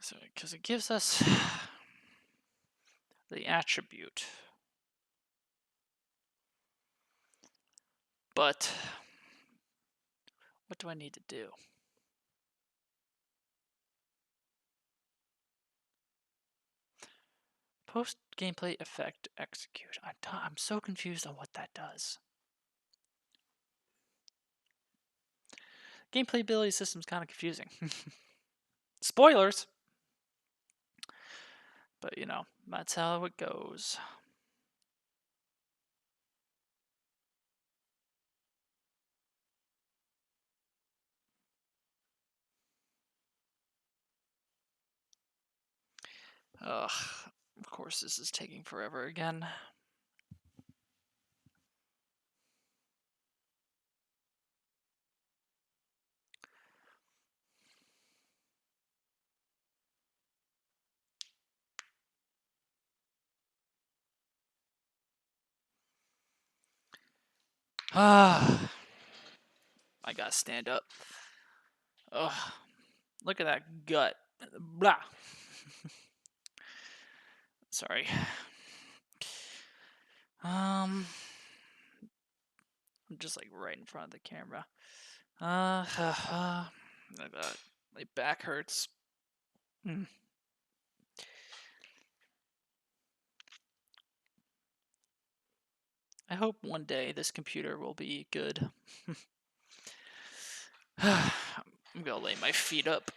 So, because it gives us the attribute. But what do I need to do? Post gameplay effect execute. I'm so confused on what that does. gameplay ability system's kind of confusing. Spoilers! But, you know, that's how it goes. Ugh, of course this is taking forever again. Ah, I gotta stand up. Ugh, look at that gut. Blah. Sorry. I'm just like right in front of the camera. My back hurts. Mm. I hope one day this computer will be good. I'm gonna lay my feet up.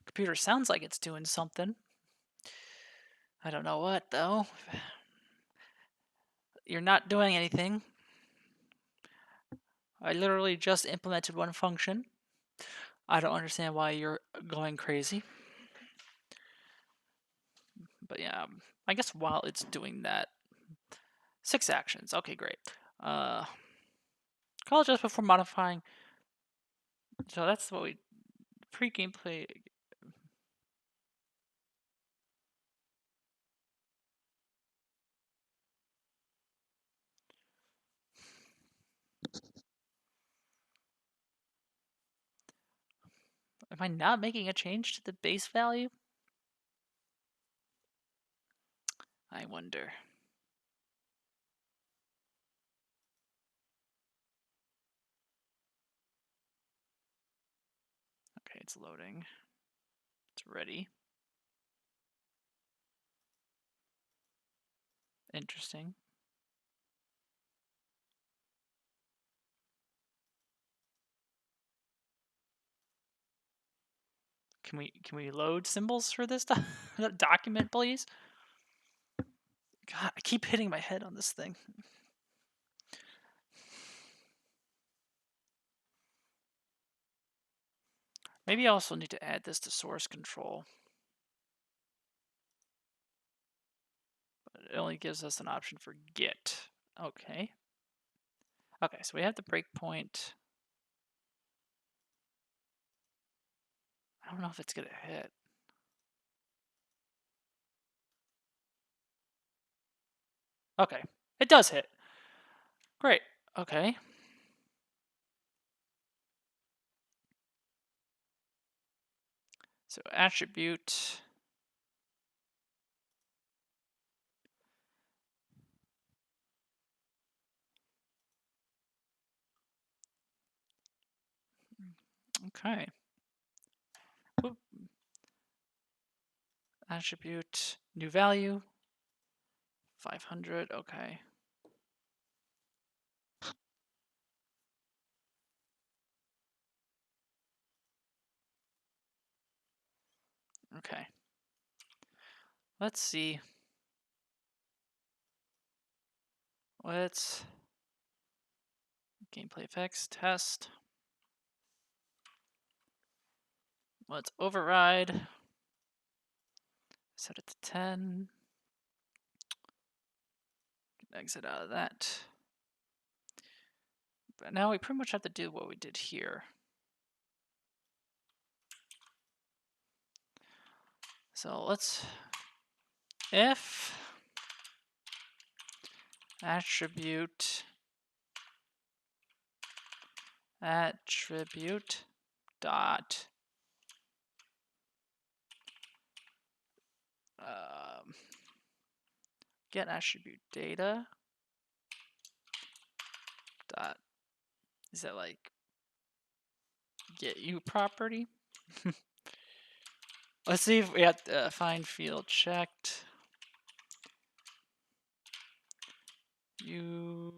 Computer sounds like it's doing something. I don't know what, though. You're not doing anything. I literally just implemented one function. I don't understand why you're going crazy. But yeah, I guess while it's doing that, 6 actions. Okay, great. Call just before modifying. So that's what we pre-gameplay. Am I not making a change to the base value? I wonder. Okay, it's loading. It's ready. Interesting. Can we load symbols for this document, please? God, I keep hitting my head on this thing. Maybe I also need to add this to source control. But it only gives us an option for get. Okay. Okay, so we have the breakpoint. I don't know if it's gonna hit. Okay, it does hit. Great. Okay. So attribute. Okay. Whoop. Attribute new value. 500. Okay. Okay. Let's see. Let's gameplay effects test. Let's override. Set it to 10. Exit out of that. But now we pretty much have to do what we did here. So let's if attribute dot get attribute data dot, is that like get you property? Let's see if we have to find field checked. Oh,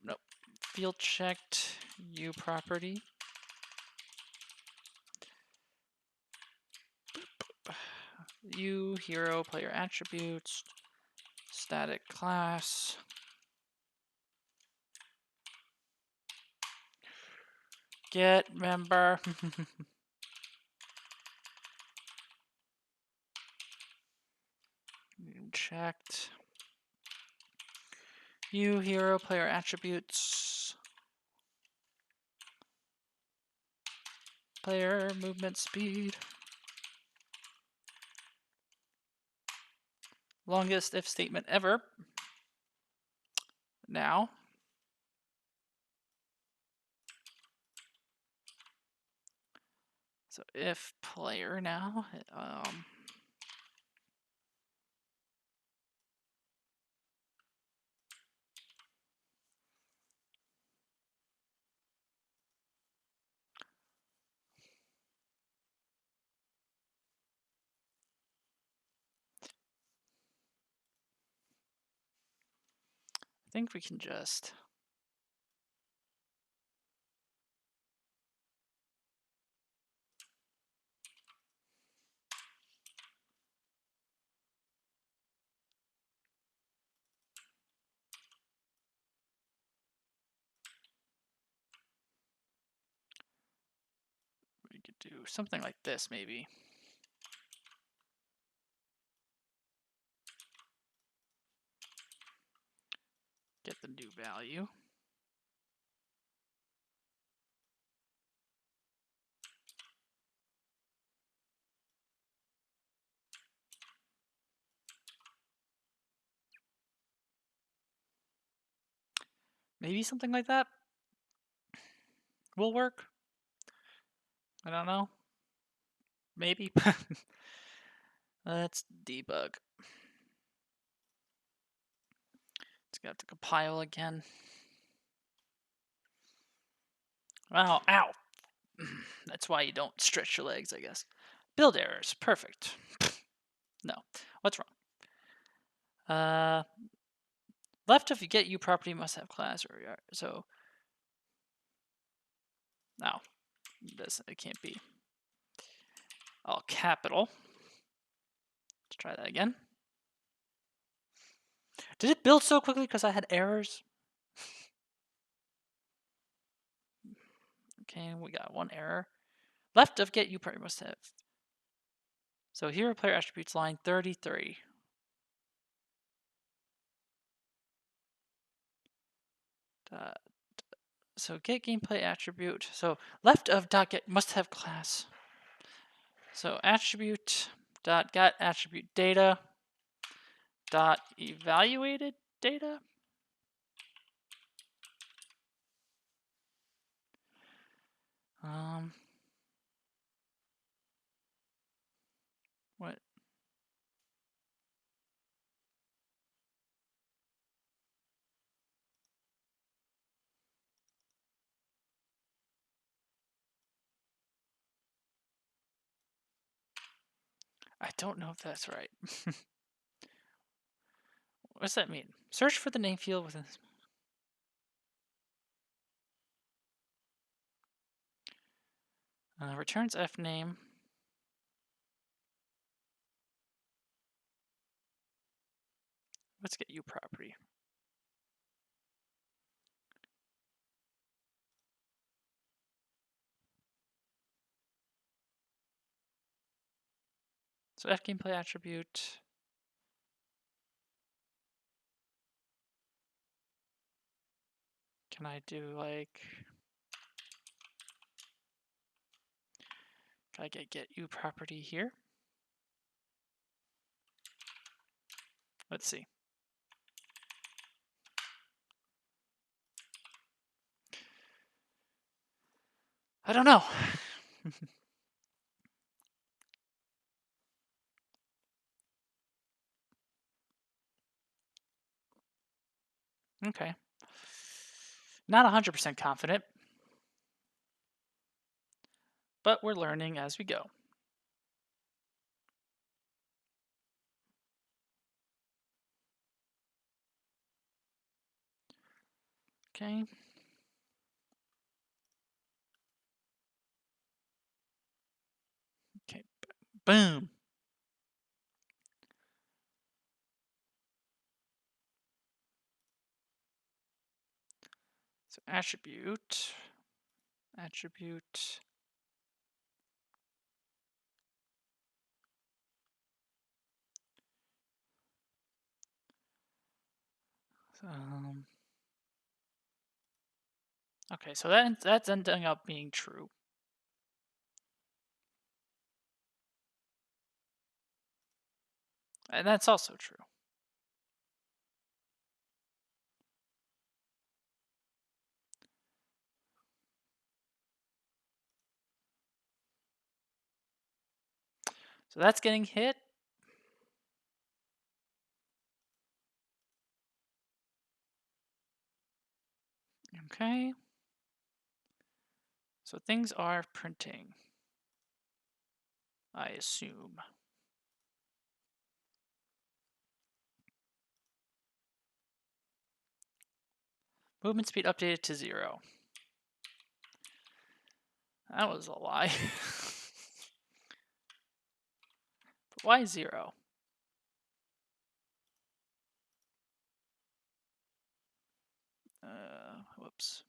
no. Field checked uProperty. Hero, player attributes, static class. Get member. Checked. Hero, player attributes. Player movement speed. Longest if statement ever. Now. So if player now. I think we can just we could do something like this maybe. Get the new value. Maybe something like that will work. I don't know. Maybe. Let's debug. It's got to compile again. Oh, ow. That's why you don't stretch your legs, I guess. Build errors. Perfect. No. What's wrong? Left of get uProperty must have class or so. No. It can't be. All capital. Let's try that again. Did it build so quickly because I had errors? Okay, we got one error. Left of get uProperty must have. So here player attributes line 33. So get gameplay attribute. So left of dot get must have class. So attribute dot get attribute data dot evaluated data. What? I don't know if that's right. What does that mean? Search for the name field within this. Returns f name. Let's get uProperty. So f gameplay attribute. Can I do like? Can I get uProperty here? Let's see. I don't know. Okay. Not 100% confident, but we're learning as we go. Okay. Okay. Boom. So attribute. Um, okay, so that's ending up being true. And that's also true. So that's getting hit. Okay. So things are printing, I assume. Movement speed updated to 0. That was a lie. But why 0? Whoops.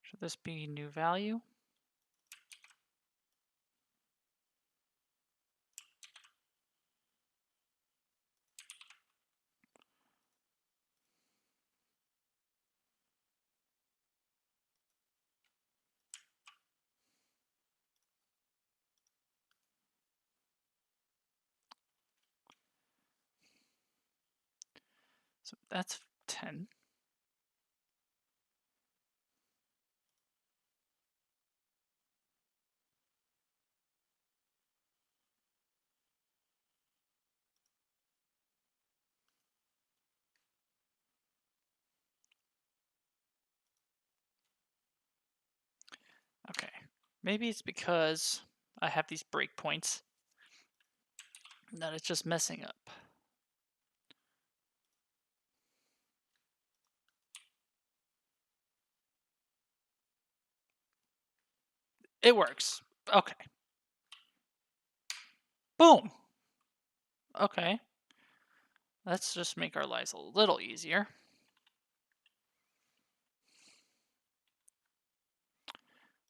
Should this be new value? So that's 10. Okay. Maybe it's because I have these breakpoints that it's just messing up. It works. Okay. Boom. Okay. Let's just make our lives a little easier.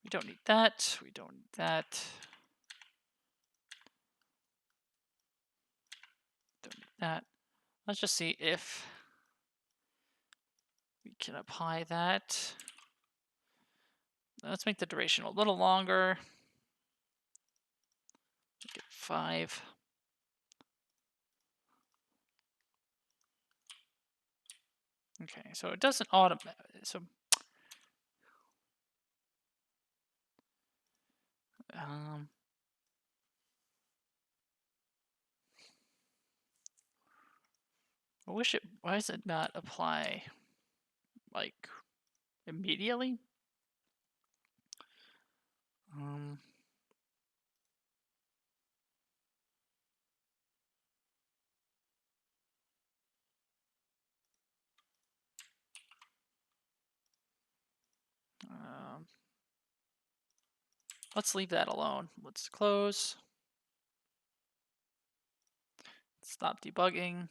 We don't need that. We don't need that. Don't need that. Let's just see if we can apply that. Let's make the duration a little longer. Make it 5. Okay, so it doesn't automatically. So, um, I wish it. Why does it not apply like immediately? Um, um, let's leave that alone. Let's close. Stop debugging.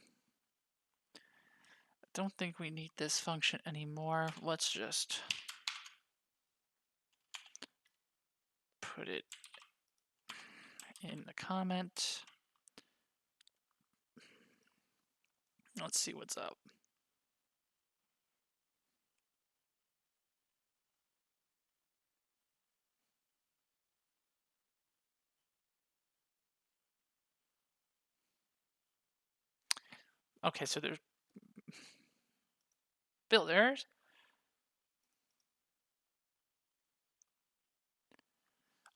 I don't think we need this function anymore. Let's just put it in the comment. Let's see what's up. Okay, so there's builders.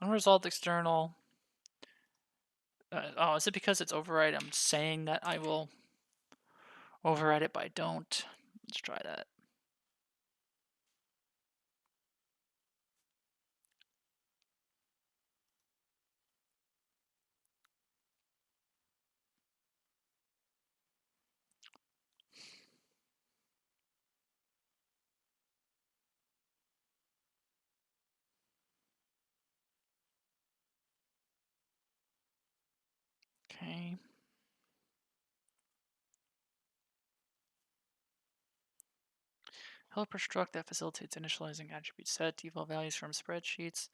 Unresolved external. Oh, is it because it's override? I'm saying that I will override it, but I don't. Let's try that. Okay. Helper struct that facilitates initializing attribute set default values from spreadsheets.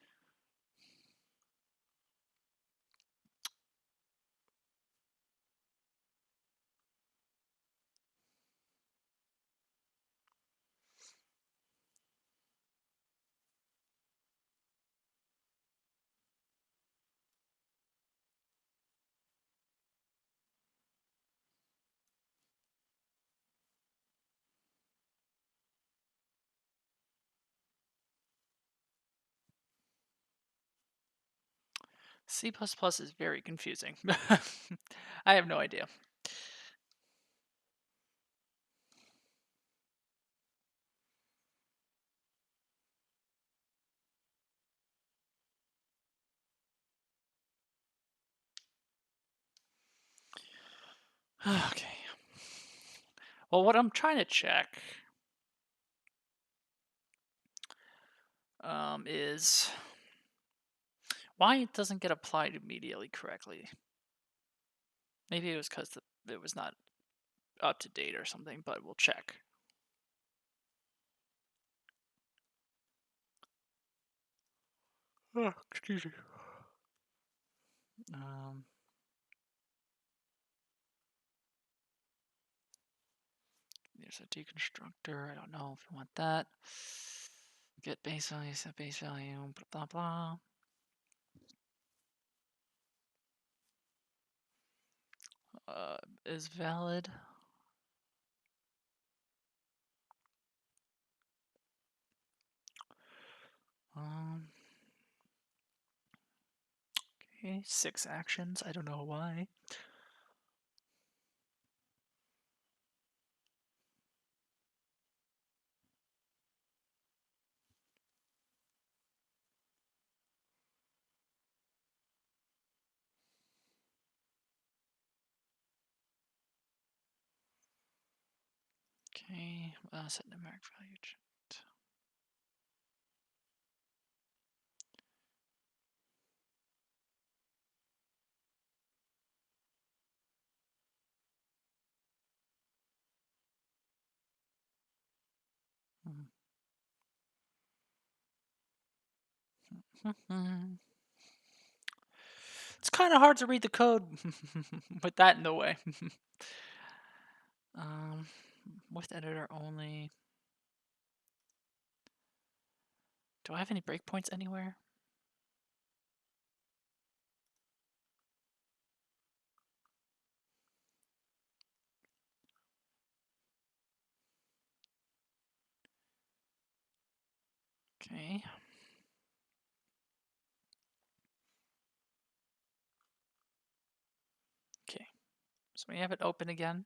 C++ is very confusing. I have no idea. Okay. Well, what I'm trying to check is why it doesn't get applied immediately correctly. Maybe it was because it was not up to date or something, but we'll check. Oh, excuse me. There's a deconstructor. I don't know if you want that. Get base value, set base value, blah, blah, blah. Is valid. Okay, 6 actions. I don't know why. Okay, set numeric value checked. It's kind of hard to read the code with that in the way. With editor only. Do I have any breakpoints anywhere? Okay. Okay. So we have it open again.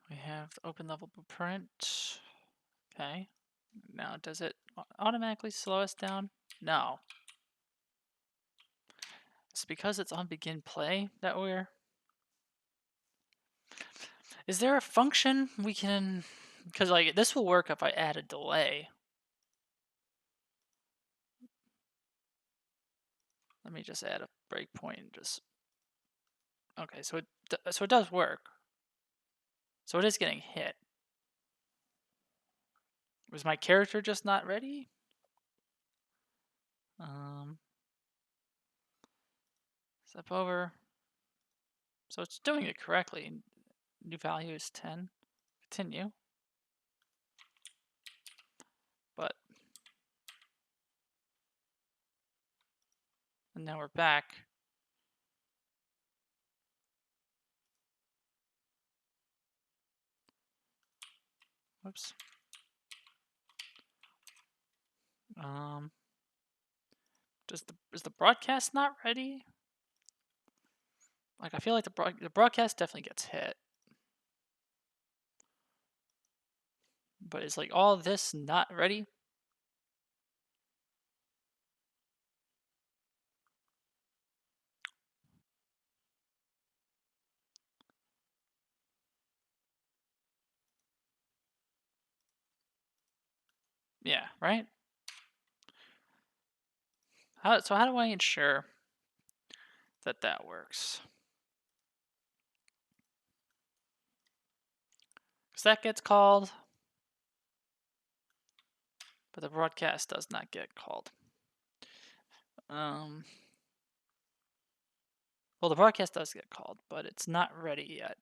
We have the open level blueprint. Okay. Now, does it automatically slow us down? No. It's because it's on begin play that we're... Is there a function we can... Because like this will work if I add a delay. Let me just add a breakpoint and just... Okay, so it does work. So it is getting hit. Was my character just not ready? Step over. So it's doing it correctly. New value is 10. Continue. But... And now we're back. Whoops. Is the broadcast not ready? Like I feel like the broadcast definitely gets hit. But is like all this not ready? Yeah, right? So how do I ensure that that works. Because that gets called, but the broadcast does not get called. Well, the broadcast does get called, but it's not ready yet.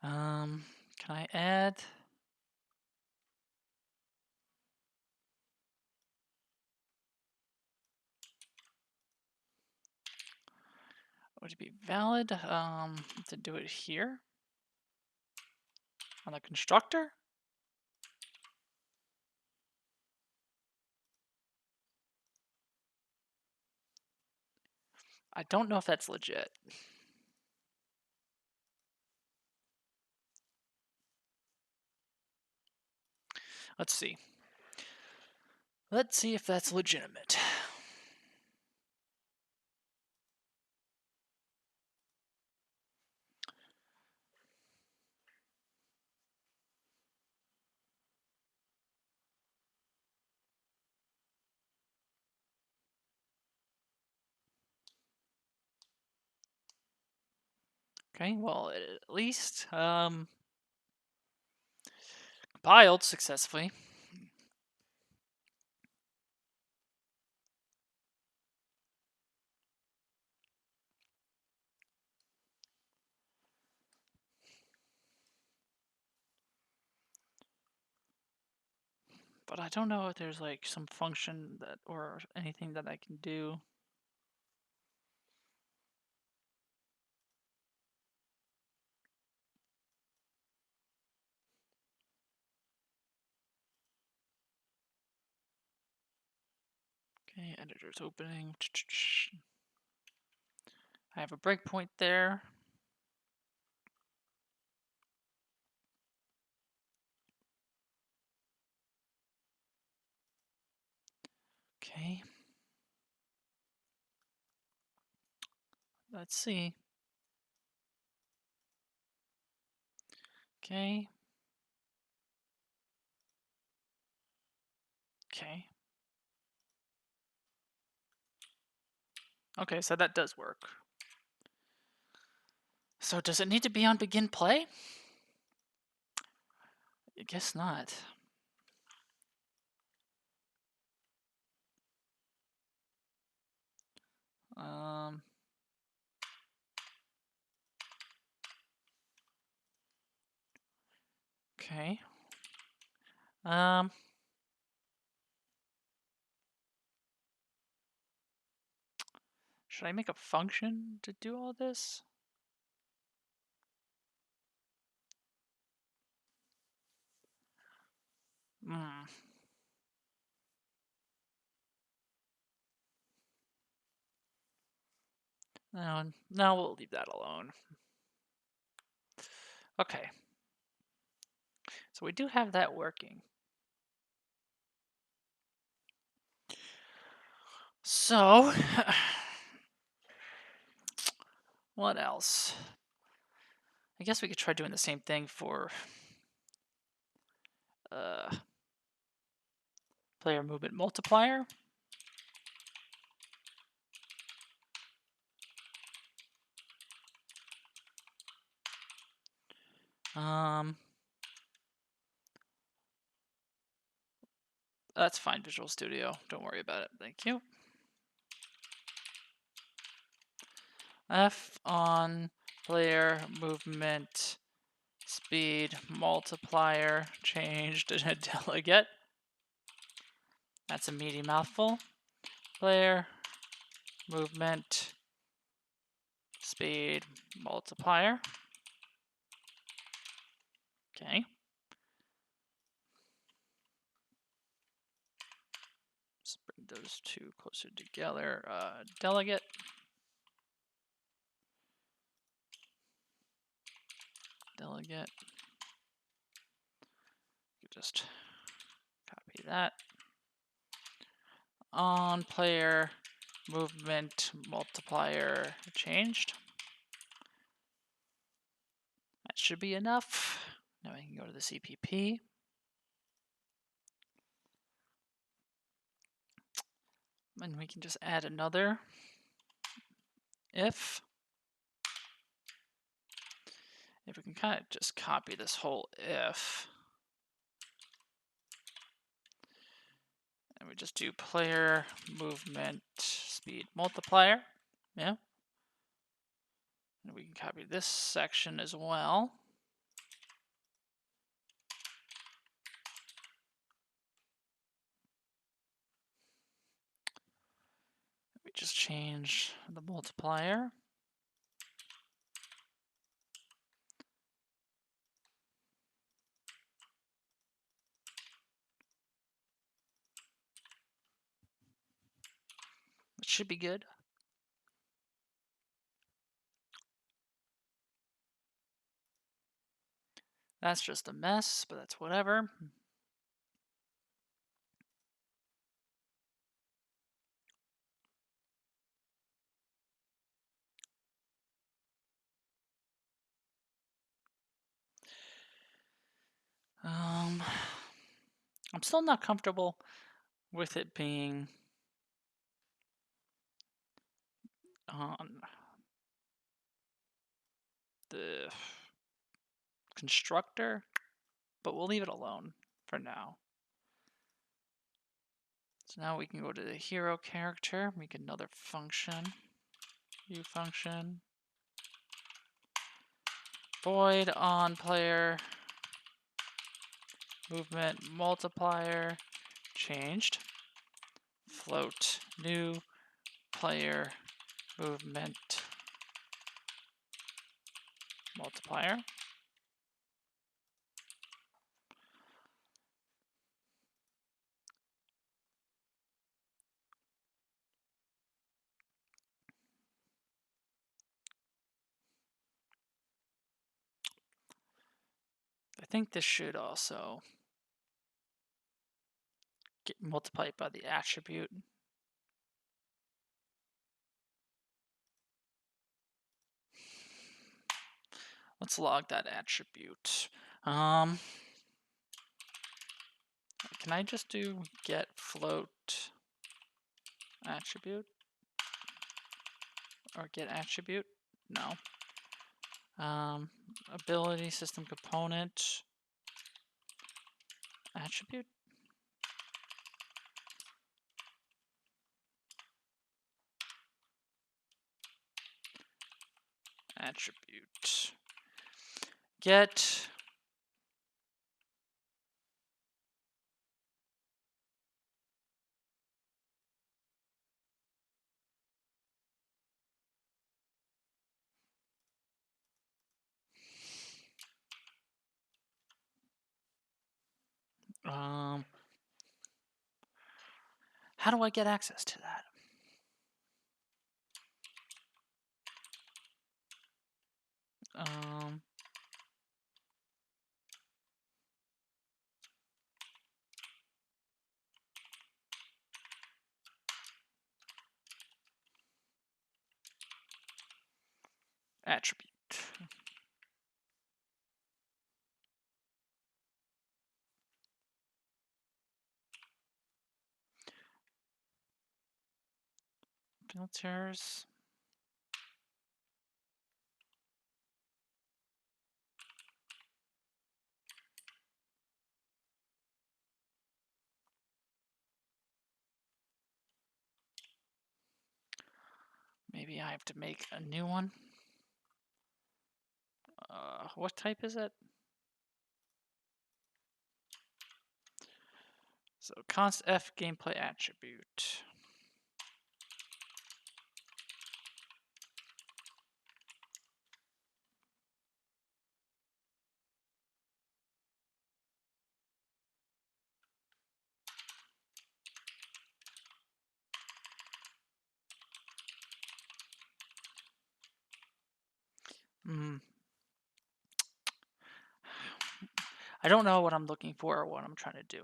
Can I add? Would it be valid to do it here on the constructor? I don't know if that's legit. Let's see. Let's see if that's legitimate. Okay, well, at least compiled successfully. But I don't know if there's like some function that or anything that I can do. Okay, editor's opening. I have a breakpoint there. Okay. Let's see. Okay. Okay. Okay, so that does work. So does it need to be on begin play? I guess not. Okay. Should I make a function to do all this? Hmm. No, we'll leave that alone. Okay. So we do have that working. So, what else? I guess we could try doing the same thing for player movement multiplier. That's fine, Visual Studio. Don't worry about it. Thank you. F on player movement speed multiplier changed to a delegate. That's a meaty mouthful. Player movement speed multiplier. Okay. Let's bring those two closer together. Delegate. Delegate. Just copy that. On player movement multiplier changed. That should be enough. Now I can go to the CPP. And we can just add another if. If we can kind of just copy this whole if. And we just do player movement speed multiplier. Yeah. And we can copy this section as well. We just change the multiplier. It should be good. That's just a mess, but that's whatever. I'm still not comfortable with it being on the constructor, but we'll leave it alone for now. So now we can go to the hero character, make another function, view function, void on player movement multiplier changed, float new player movement multiplier. I think this should also get multiplied by the attribute. Let's log that attribute. Can I just do get float attribute? Or get attribute? No. Ability system component attribute. Attribute. Get how do I get access to that? Attribute. Filters. Maybe I have to make a new one. What type is it? So const f gameplay attribute. I don't know what I'm looking for or what I'm trying to do.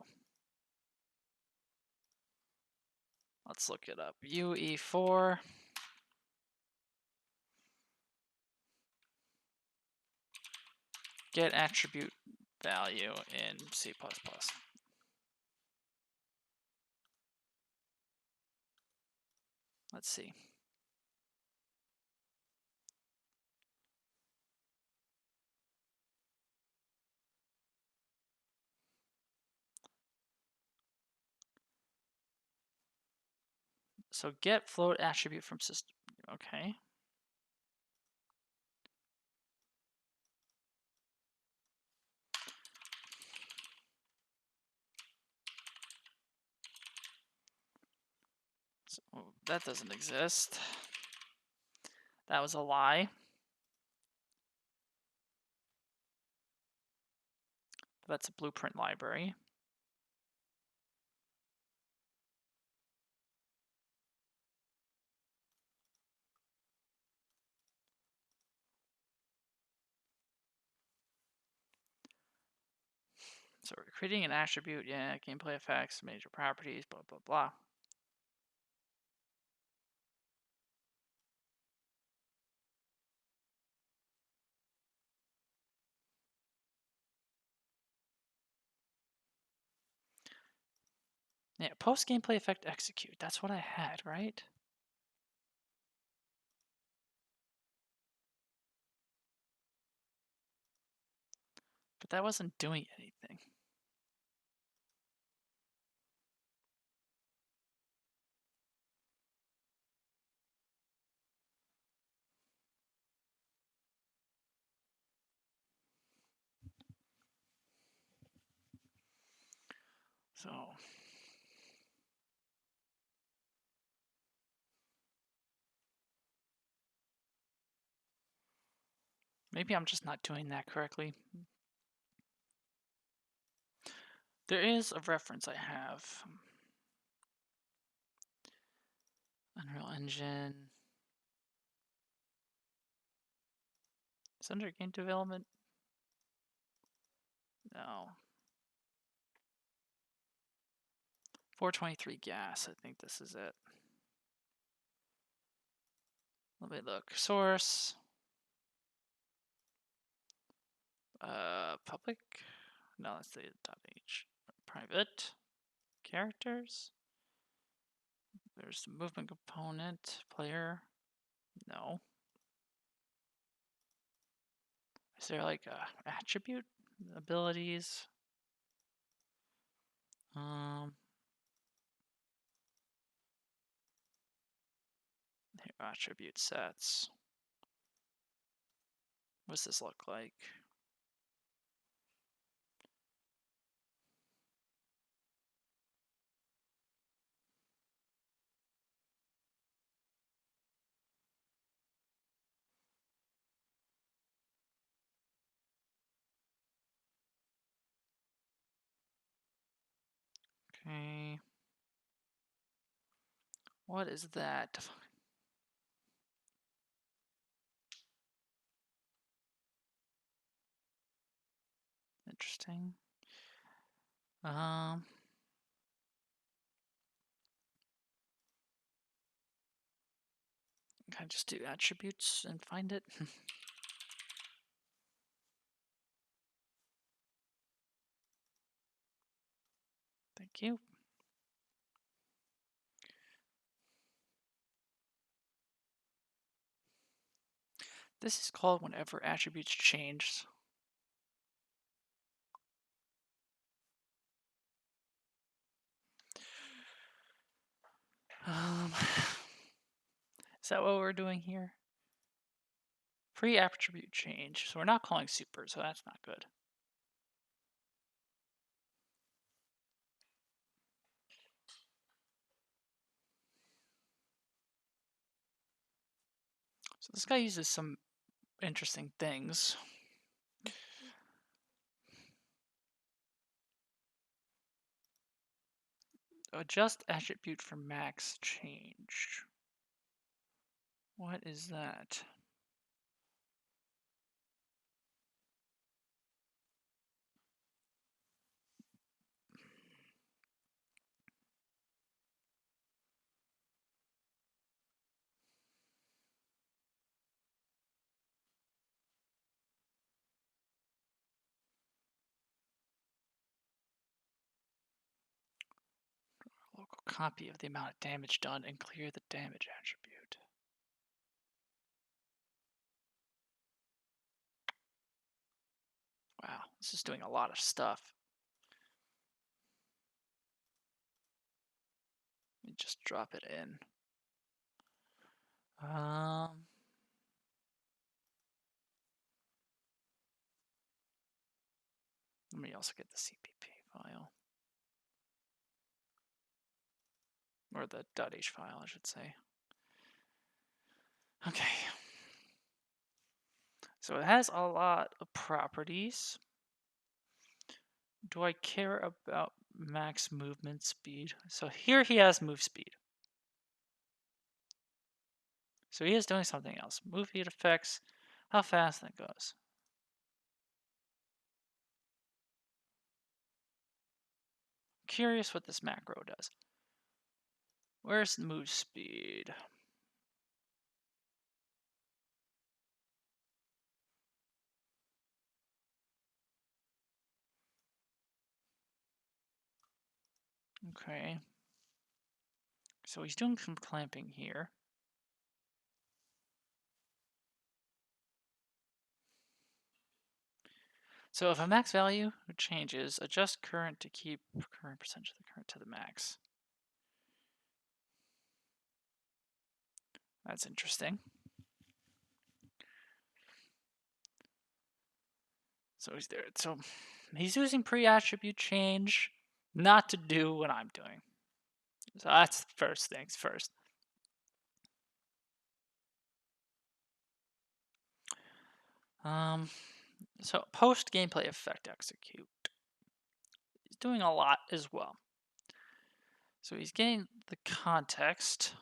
Let's look it up. UE4. Get attribute value in C++. Let's see. So get float attribute from system. Okay. So that doesn't exist. That was a lie. That's a blueprint library. So we're creating an attribute, yeah, gameplay effects, major properties, blah, blah, blah. Yeah, post gameplay effect execute. That's what I had, right? But that wasn't doing anything. So maybe I'm just not doing that correctly. There is a reference I have. Unreal Engine. Is under game development? No. 423 gas. I think this is it. Let me look. Source. Public. No, that's the .h. Private. Characters. There's the movement component. Player. No. Is there like a attribute? Abilities? Here, attribute sets. What's this look like? Okay. What is that? Interesting. Can I just do attributes and find it? Thank you. This is called whenever attributes change. Is that what we're doing here? Pre-attribute change. So we're not calling super, so that's not good. So this guy uses some interesting things. Adjust attribute for max change. What is that? Local copy of the amount of damage done and clear the damage attribute. Wow, this is doing a lot of stuff. Let me just drop it in. Let me also get the CPP file. Or the .h file, I should say. Okay. So it has a lot of properties. Do I care about max movement speed? So here he has move speed. So he is doing something else. Move speed affects how fast that goes. Curious what this macro does. Where's the move speed? Okay. So he's doing some clamping here. So if a max value changes, adjust current to keep current percentage of the current to the max. That's interesting. So he's there. So he's using pre-attribute change not to do what I'm doing. So that's first things first. So post gameplay effect execute. He's doing a lot as well. So he's getting the context.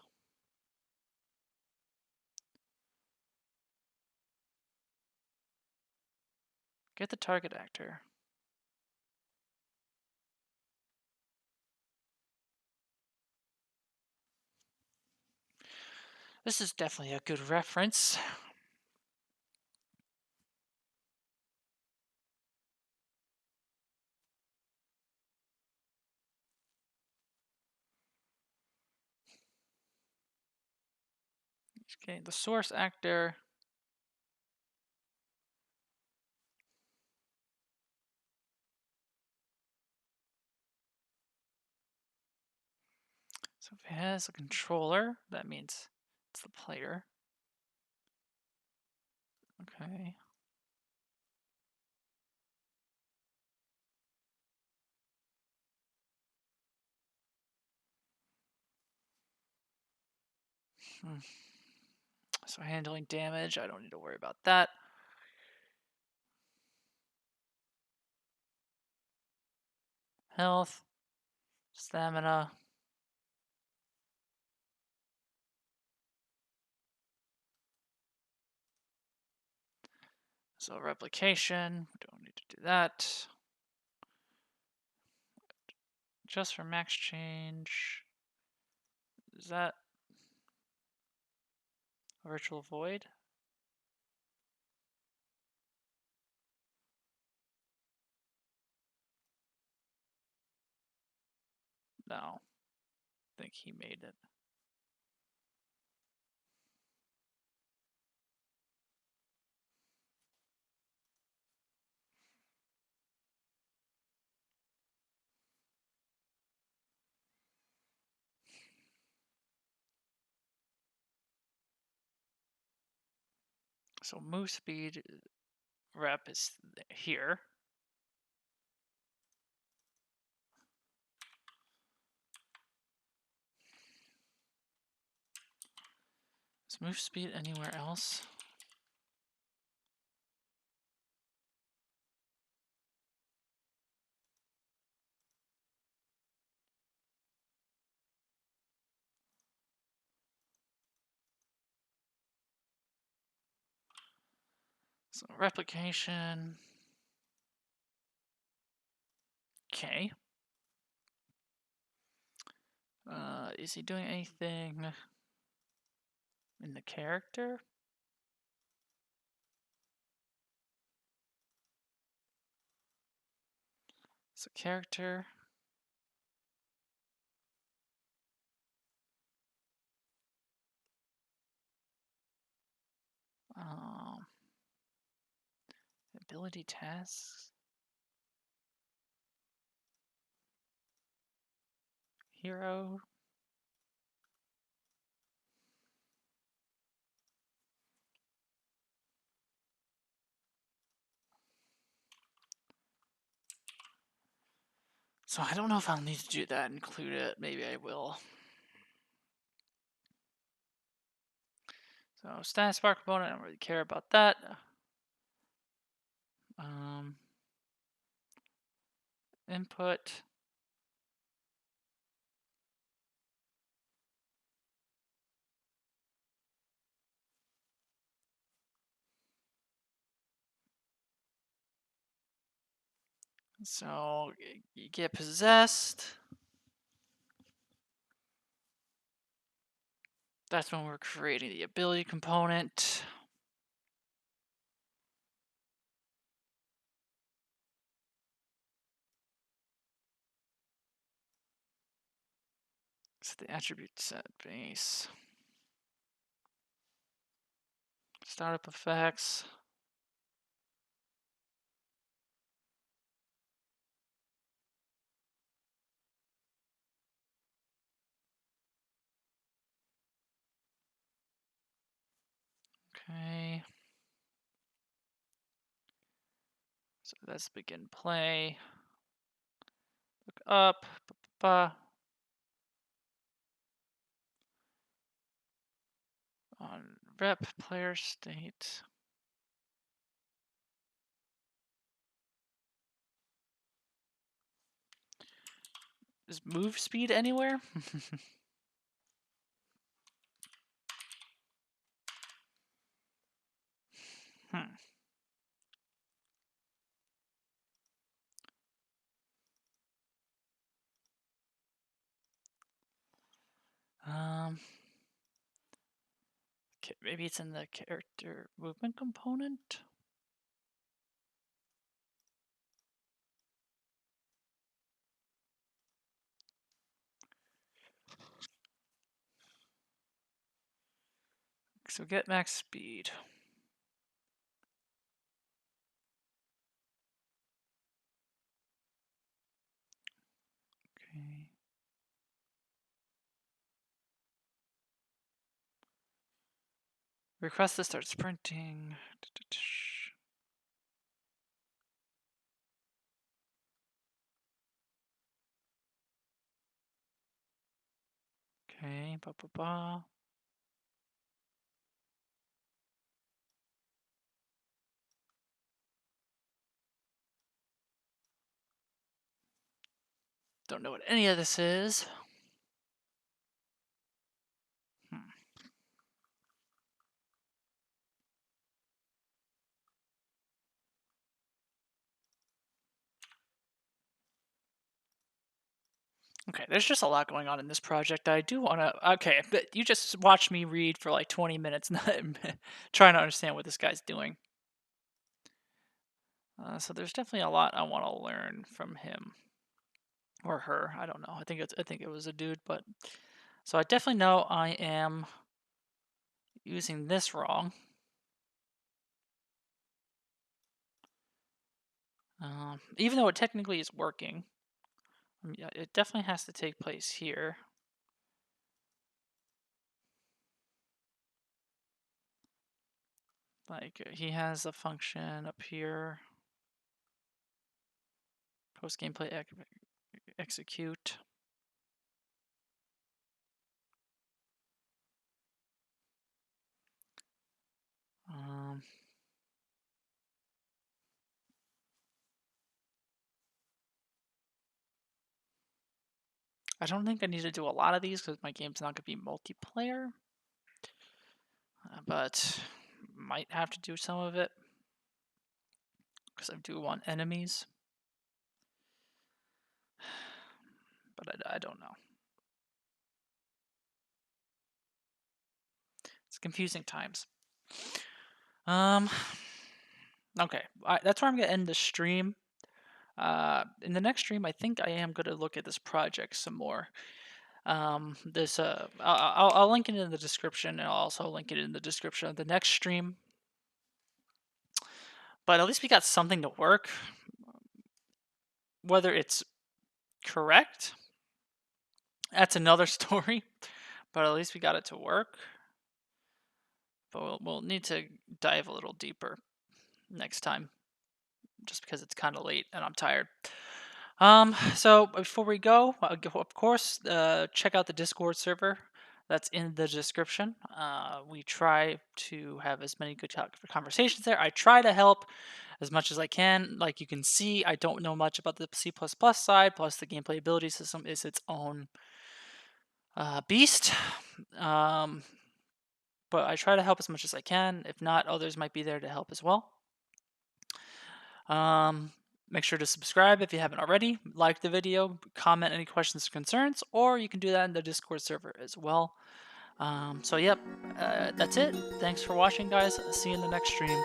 Get the target actor. This is definitely a good reference. He's getting the source actor. So if he has a controller, that means it's the player. Okay. So handling damage, I don't need to worry about that. Health, stamina. So replication, we don't need to do that. Just for max change. Is that a virtual void? No. I think he made it. So move speed rep is here. Is move speed anywhere else? So replication. Okay. Is he doing anything in the character? So character. ability tasks. Hero. So I don't know if I'll need to do that, include it. Maybe I will. So status bar component, I don't really care about that. Input. So you get possessed. That's when we're creating the ability component. So the attribute set base. Startup effects. Okay. So let's begin play. Look up. On rep player state. Is move speed anywhere? Hmm. Okay, maybe it's in the character movement component. So get max speed. Okay. Request to start sprinting. Okay, ba ba ba. Don't know what any of this is. Okay, there's just a lot going on in this project. I do want to. Okay, but you just watched me read for like 20 minutes, trying to understand what this guy's doing. So there's definitely a lot I want to learn from him or her. I don't know. I think it was a dude, but so I definitely know I am using this wrong. Even though it technically is working, yeah, it definitely has to take place here. Like he has a function up here. Post gameplay execute. I don't think I need to do a lot of these because my game's not going to be multiplayer. But might have to do some of it because I do want enemies. But I don't know. It's confusing times. Okay, that's where I'm gonna end the stream. In the next stream, I think I am gonna look at this project some more. I'll link it in the description, and I'll also link it in the description of the next stream. but at least we got something to work. Whether it's correct, that's another story, but at least we got it to work. But we'll need to dive a little deeper next time, just because it's kind of late and I'm tired. So before we go, of course, check out the Discord server. That's in the description. We try to have as many good conversations there. I try to help as much as I can. Like you can see, I don't know much about the C++ side, plus the gameplay ability system is its own beast. Um, but I try to help as much as I can. If not, others might be there to help as well. Make sure to subscribe if you haven't already, like the video, comment any questions or concerns, or you can do that in the Discord server as well. So yep, that's it. Thanks for watching, guys. See you in the next stream.